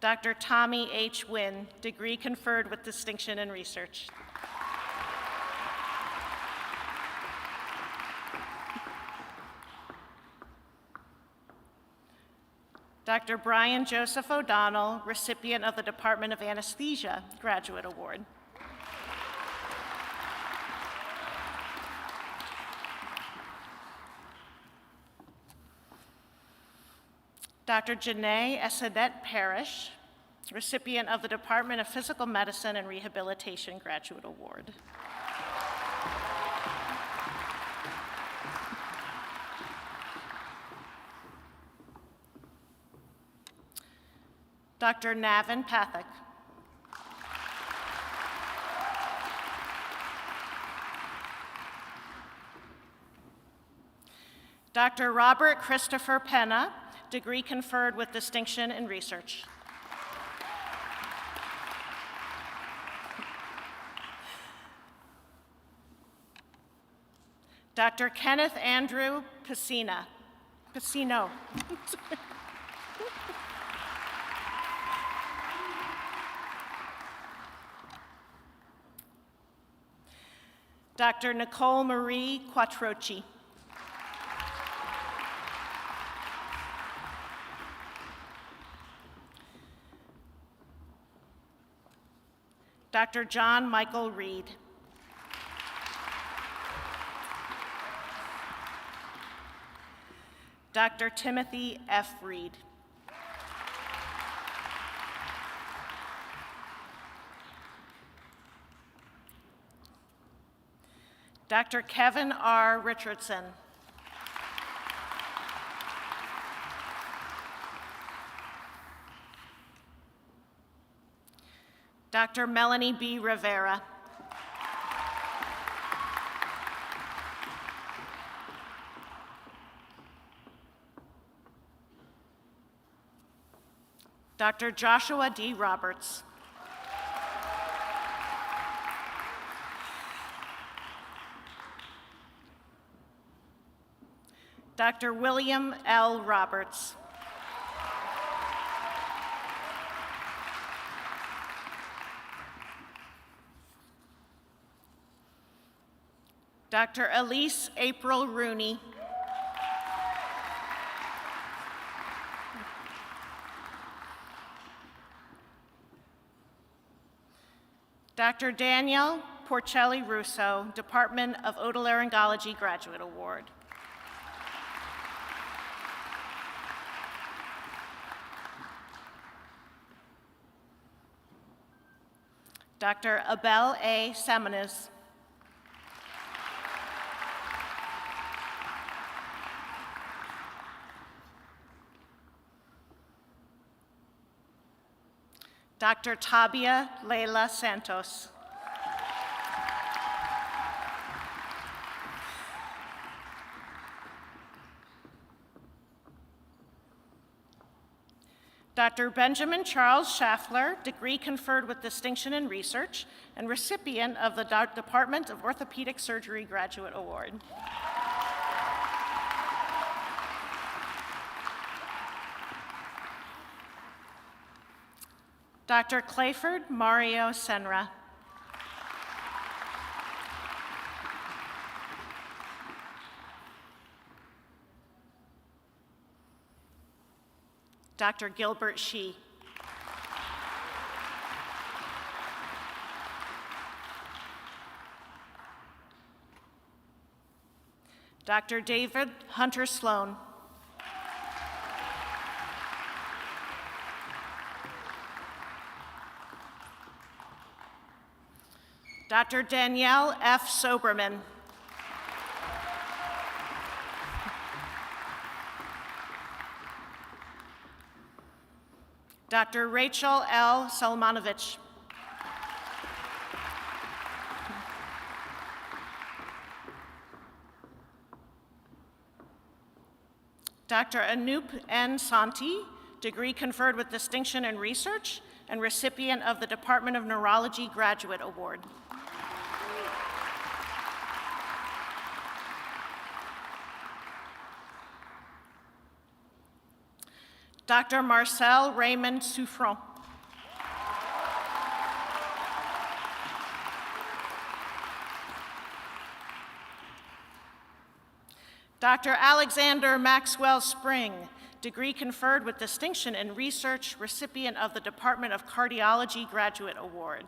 Dr. Tommy H. Wynn, degree conferred with distinction in research. Dr. Brian Joseph O'Donnell, recipient of the Department of Anesthesia Graduate Award. Dr. Janae Esadet Parrish, recipient of the Department of Physical Medicine and Rehabilitation Graduate Award. Dr. Navin Pathak. Dr. Robert Christopher Penna, degree conferred with distinction in research. Dr. Kenneth Andrew Pacino. Dr. Nicole Marie Quattrochi. Dr. John Michael Reed. Dr. Timothy F. Reed. Dr. Kevin R. Richardson. Dr. Melanie B. Rivera. Dr. Joshua D. Roberts. Dr. William L. Roberts. Dr. Elise April Rooney. Dr. Daniel Porcelli Russo, Department of Otolaryngology Graduate Award. Dr. Abel A. Samanes. Dr. Tabia Leila Santos. Dr. Benjamin Charles Schaffler, degree conferred with distinction in research and recipient of the Department of Orthopedic Surgery Graduate Award. Dr. Clayford Mario Senra. Dr. Gilbert Shee. Dr. David Hunter Sloan. Dr. Danielle F. Soberman. Dr. Rachel L. Salmanovich. Dr. Anup N. Santi, degree conferred with distinction in research and recipient of the Department of Neurology Graduate Award. Dr. Marcel Raymond Souffron. Dr. Alexander Maxwell Spring, degree conferred with distinction in research, recipient of the Department of Cardiology Graduate Award.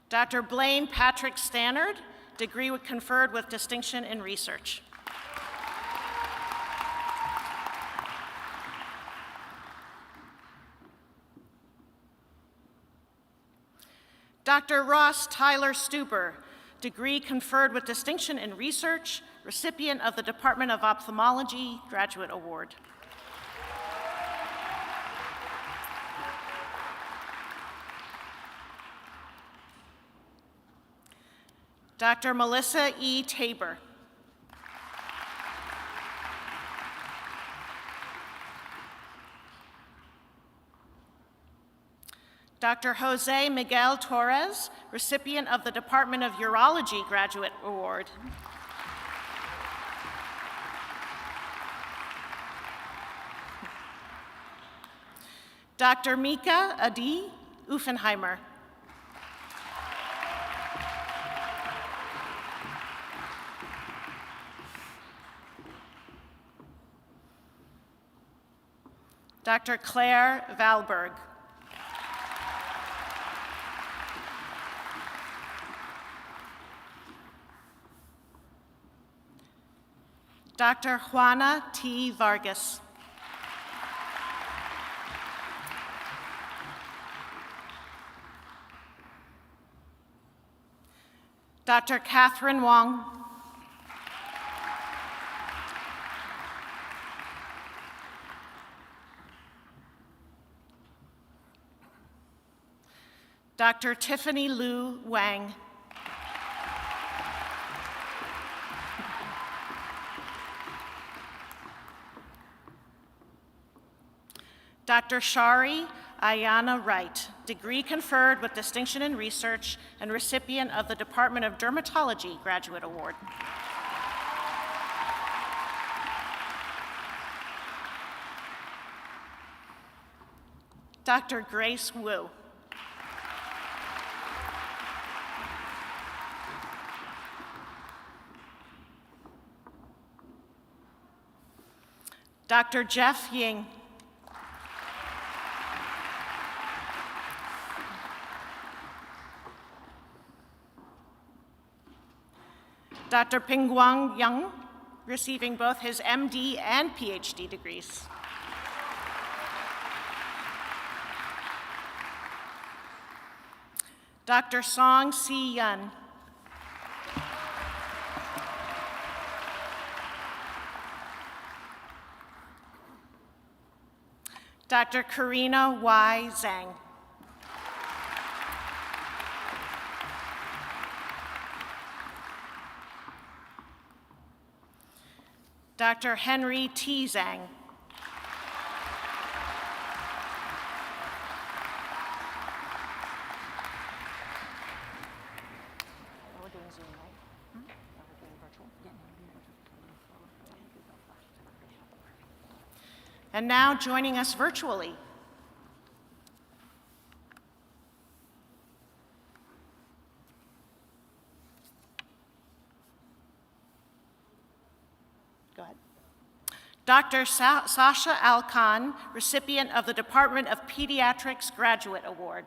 Dr. Blaine Patrick Stannard, degree conferred with distinction in research. Dr. Ross Tyler Stuber, degree conferred with distinction in research, recipient of the Department of Ophthalmology Graduate Award. Dr. Melissa E. Tabor. Dr. Jose Miguel Torres, recipient of the Department of Urology Graduate Award. Dr. Mika Adi Uffenheimer. Dr. Claire Valberg. Dr. Juana T. Vargas. Dr. Catherine Wong. Dr. Tiffany Lu Wang. Dr. Shari Ayana Wright, degree conferred with distinction in research and recipient of the Department of Dermatology Graduate Award. Dr. Grace Wu. Dr. Jeff Ying. Dr. Pingguang Yang, receiving both his MD and PhD degrees. Dr. Song Si Yun. Dr. Karina Y. Zhang. Dr. Henry T. Zhang. And now joining us virtually, go ahead. Dr. Sasha Alkan, recipient of the Department of Pediatrics Graduate Award.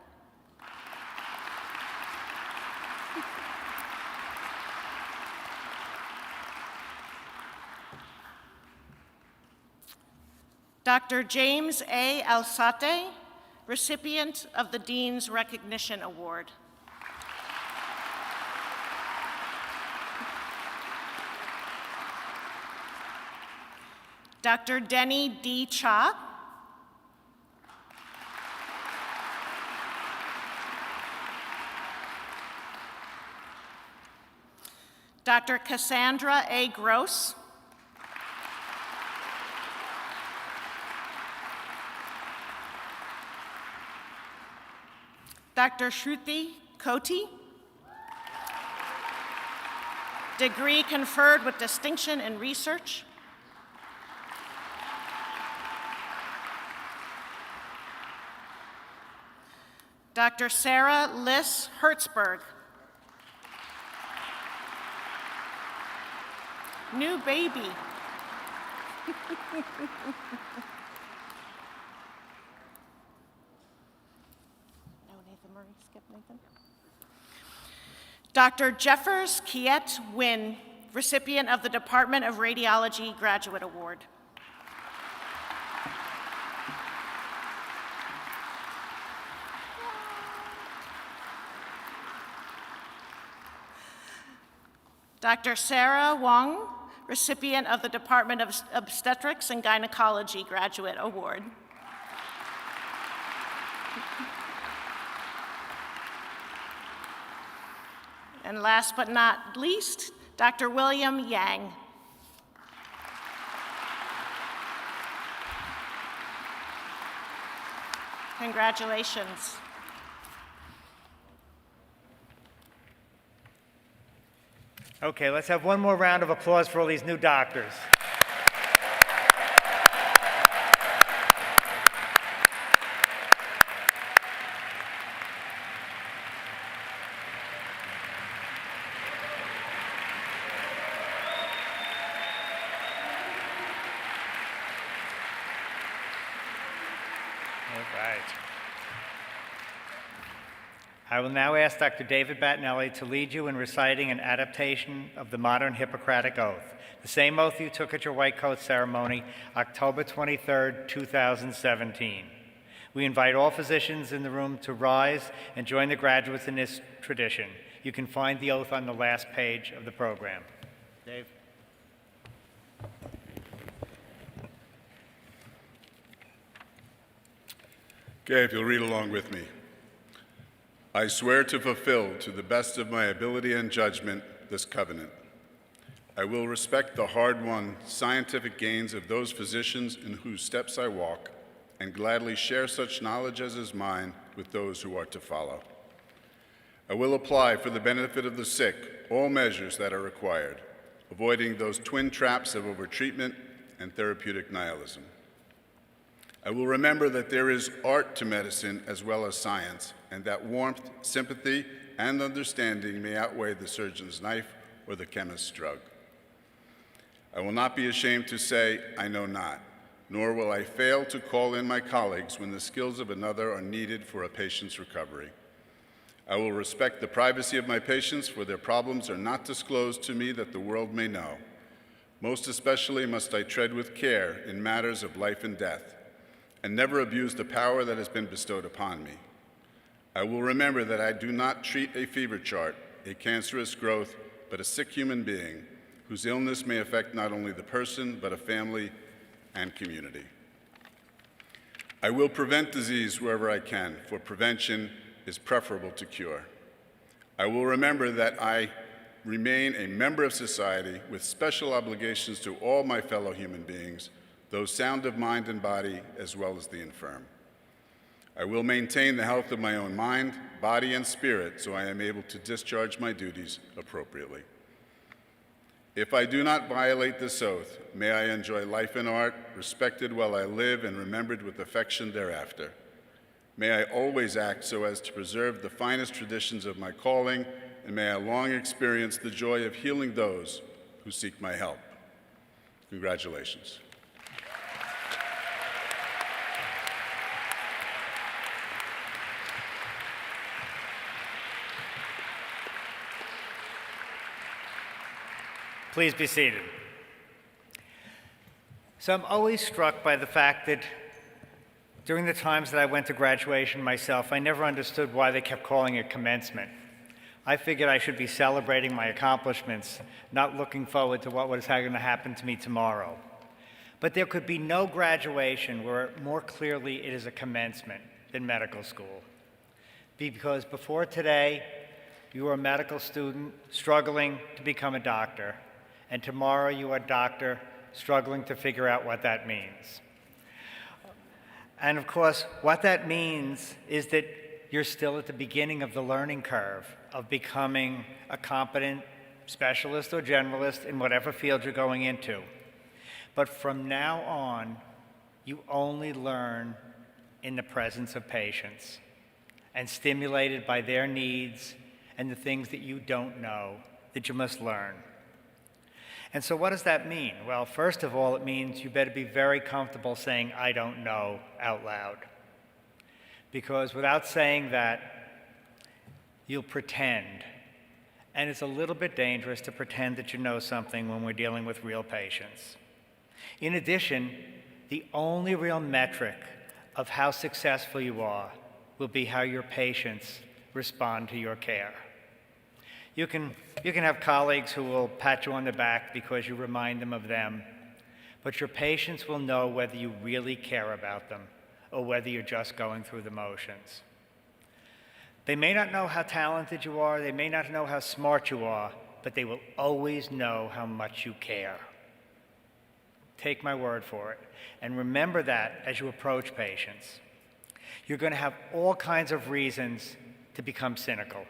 Dr. James A. Alsate, recipient of the Dean's Recognition Award. Dr. Denny D. Cha. Dr. Cassandra A. Gross. Dr. Shruti Koti, degree conferred with distinction in research. Dr. Sarah Liss Hertzberg, new baby. Dr. Jeffers Kiet Wynn, recipient of the Department of Radiology Graduate Award. Dr. Sarah Wong, recipient of the Department of Obstetrics and Gynecology Graduate Award. And last but not least, Dr. William Yang. Congratulations. Okay, let's have one more round of applause for all these new doctors. I will now ask Dr. David Battinelli to lead you in reciting an adaptation of the modern Hippocratic Oath, the same oath you took at your white coat ceremony, October 23rd, 2017. We invite all physicians in the room to rise and join the graduates in this tradition. You can find the oath on the last page of the program. Dave. Okay, if you'll read along with me. I swear to fulfill, to the best of my ability and judgment, this covenant. I will respect the hard-won scientific gains of those physicians in whose steps I walk, and gladly share such knowledge as is mine with those who are to follow. I will apply for the benefit of the sick all measures that are required, avoiding those twin traps of overtreatment and therapeutic nihilism. I will remember that there is art to medicine as well as science, and that warmth, sympathy, and understanding may outweigh the surgeon's knife or the chemist's drug. I will not be ashamed to say, I know not, nor will I fail to call in my colleagues when the skills of another are needed for a patient's recovery. I will respect the privacy of my patients, for their problems are not disclosed to me that the world may know. Most especially must I tread with care in matters of life and death, and never abuse the power that has been bestowed upon me. I will remember that I do not treat a fever chart, a cancerous growth, but a sick human being whose illness may affect not only the person, but a family and community. I will prevent disease wherever I can, for prevention is preferable to cure. I will remember that I remain a member of society with special obligations to all my fellow human beings, those sound of mind and body, as well as the infirm. I will maintain the health of my own mind, body, and spirit so I am able to discharge my duties appropriately. If I do not violate this oath, may I enjoy life and art, respected while I live and remembered with affection thereafter. May I always act so as to preserve the finest traditions of my calling, and may I long experience the joy of healing those who seek my help. Congratulations. Please be seated. So I'm always struck by the fact that during the times that I went to graduation myself, I never understood why they kept calling it commencement. I figured I should be celebrating my accomplishments, not looking forward to what was going to happen to me tomorrow. But there could be no graduation where more clearly it is a commencement than medical school. Because before today, you were a medical student struggling to become a doctor, and tomorrow you are a doctor struggling to figure out what that means. And of course, what that means is that you're still at the beginning of the learning curve of becoming a competent specialist or generalist in whatever field you're going into. But from now on, you only learn in the presence of patients and stimulated by their needs and the things that you don't know that you must learn. And so what does that mean? Well, first of all, it means you better be very comfortable saying, I don't know, out loud. Because without saying that, you'll pretend. And it's a little bit dangerous to pretend that you know something when we're dealing with real patients. In addition, the only real metric of how successful you are will be how your patients respond to your care. You can have colleagues who will pat you on the back because you remind them of them, but your patients will know whether you really care about them or whether you're just going through the motions. They may not know how talented you are, they may not know how smart you are, but they will always know how much you care. Take my word for it. And remember that as you approach patients. You're going to have all kinds of reasons to become cynical.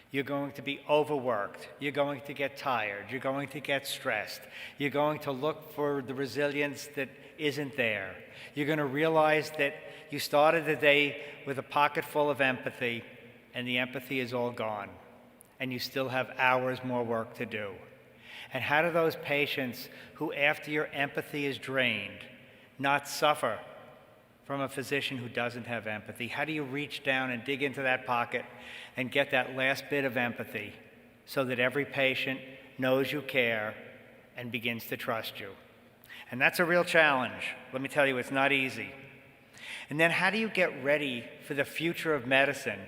You're going to be overworked. You're going to get tired. You're going to get stressed. You're going to look for the resilience that isn't there. You're going to realize that you started the day with a pocket full of empathy, and the empathy is all gone, and you still have hours more work to do. And how do those patients who, after your empathy is drained, not suffer from a physician who doesn't have empathy? How do you reach down and dig into that pocket and get that last bit of empathy so that every patient knows you care and begins to trust you? And that's a real challenge. Let me tell you, it's not easy. And then how do you get ready for the future of medicine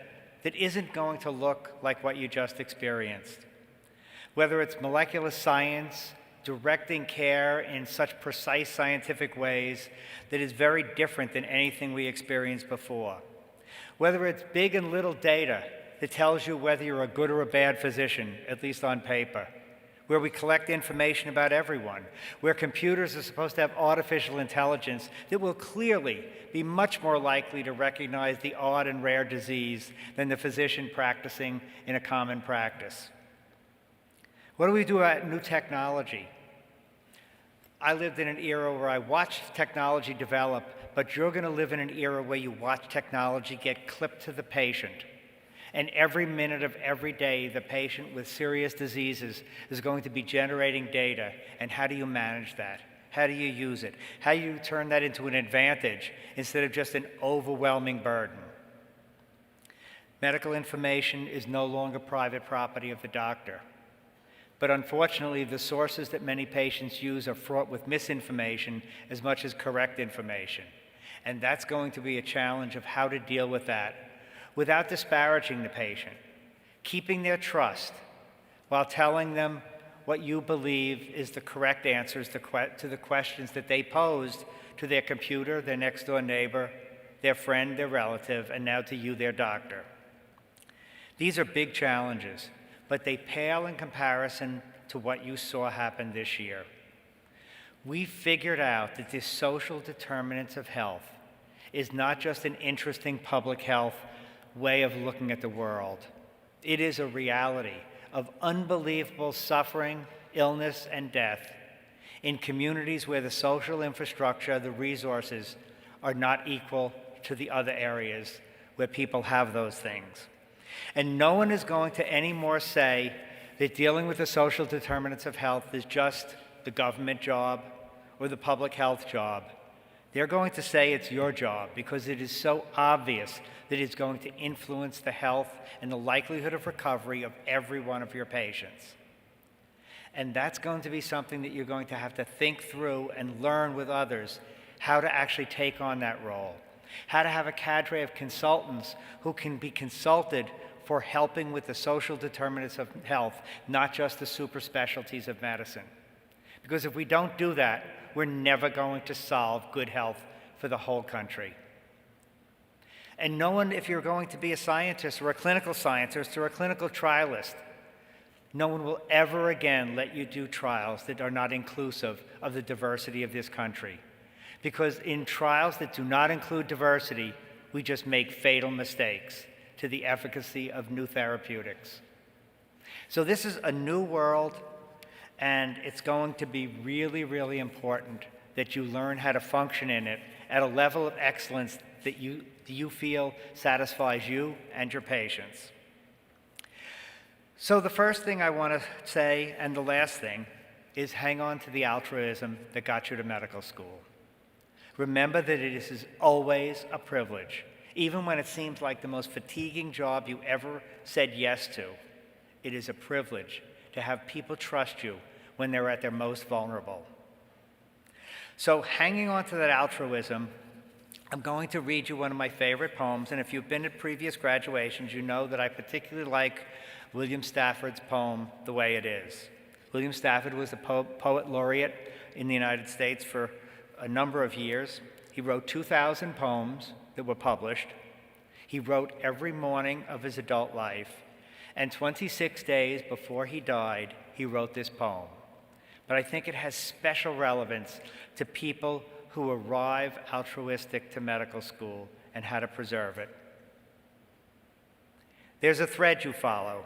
that isn't going to look like what you just experienced? Whether it's molecular science, directing care in such precise scientific ways that is very different than anything we experienced before. Whether it's big and little data that tells you whether you're a good or a bad physician, at least on paper. where we collect information about everyone, where computers are supposed to have artificial intelligence that will clearly be much more likely to recognize the odd and rare disease than the physician practicing in a common practice. What do we do about new technology? I lived in an era where I watched technology develop, but you're going to live in an era where you watch technology get clipped to the patient. And every minute of every day, the patient with serious diseases is going to be generating data. And how do you manage that? How do you use it? How do you turn that into an advantage instead of just an overwhelming burden? Medical information is no longer private property of the doctor. But unfortunately, the sources that many patients use are fraught with misinformation as much as correct information. And that's going to be a challenge of how to deal with that without disparaging the patient, keeping their trust while telling them what you believe is the correct answers to the questions that they posed to their computer, their next-door neighbor, their friend, their relative, and now to you, their doctor. These are big challenges, but they pale in comparison to what you saw happen this year. We figured out that this social determinants of health is not just an interesting public health way of looking at the world. It is a reality of unbelievable suffering, illness, and death in communities where the social infrastructure, the resources, are not equal to the other areas where people have those things. And no one is going to anymore say that dealing with the social determinants of health is just the government job or the public health job. They're going to say it's your job because it is so obvious that it's going to influence the health and the likelihood of recovery of every one of your patients. And that's going to be something that you're going to have to think through and learn with others how to actually take on that role, how to have a cadre of consultants who can be consulted for helping with the social determinants of health, not just the super specialties of medicine. Because if we don't do that, we're never going to solve good health for the whole country. And no one, if you're going to be a scientist or a clinical scientist or a clinical trialist, no one will ever again let you do trials that are not inclusive of the diversity of this country. Because in trials that do not include diversity, we just make fatal mistakes to the efficacy of new therapeutics. So this is a new world, and it's going to be really, really important that you learn how to function in it at a level of excellence that you feel satisfies you and your patients. So the first thing I want to say, and the last thing, is hang on to the altruism that got you to medical school. Remember that it is always a privilege, even when it seems like the most fatiguing job you ever said yes to. It is a privilege to have people trust you when they're at their most vulnerable. So hanging on to that altruism, I'm going to read you one of my favorite poems, and if you've been at previous graduations, you know that I particularly like William Stafford's poem, The Way It Is. William Stafford was the poet laureate in the United States for a number of years. He wrote 2,000 poems that were published. He wrote every morning of his adult life, and 26 days before he died, he wrote this poem. But I think it has special relevance to people who arrive altruistic to medical school and how to preserve it. There's a thread you follow.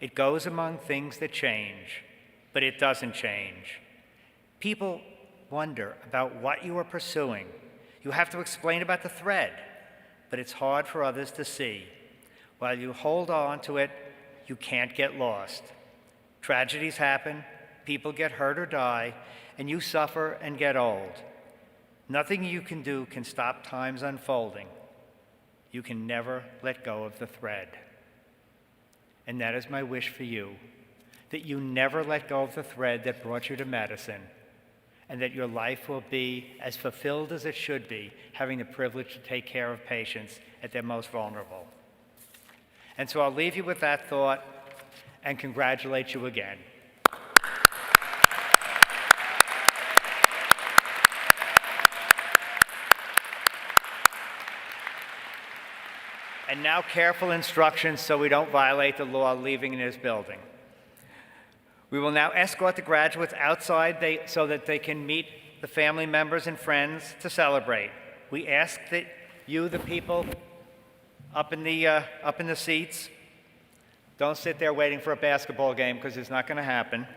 It goes among things that change, but it doesn't change. People wonder about what you are pursuing. You have to explain about the thread, but it's hard for others to see. While you hold on to it, you can't get lost. Tragedies happen, people get hurt or die, and you suffer and get old. Nothing you can do can stop time's unfolding. You can never let go of the thread. And that is my wish for you, that you never let go of the thread that brought you to medicine, and that your life will be as fulfilled as it should be, having the privilege to take care of patients at their most vulnerable. And so I'll leave you with that thought and congratulate you again. And now careful instructions so we don't violate the law leaving in this building. We will now escort the graduates outside so that they can meet the family members and friends to celebrate. We ask that you, the people up in the seats, don't sit there waiting for a basketball game, because it's not going to happen.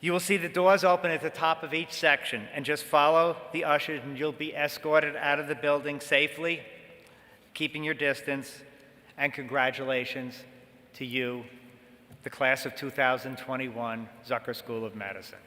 You will see the doors open at the top of each section, and just follow the ushers and you'll be escorted out of the building safely, keeping your distance, and congratulations to you, the class of 2021 Zucker School of Medicine.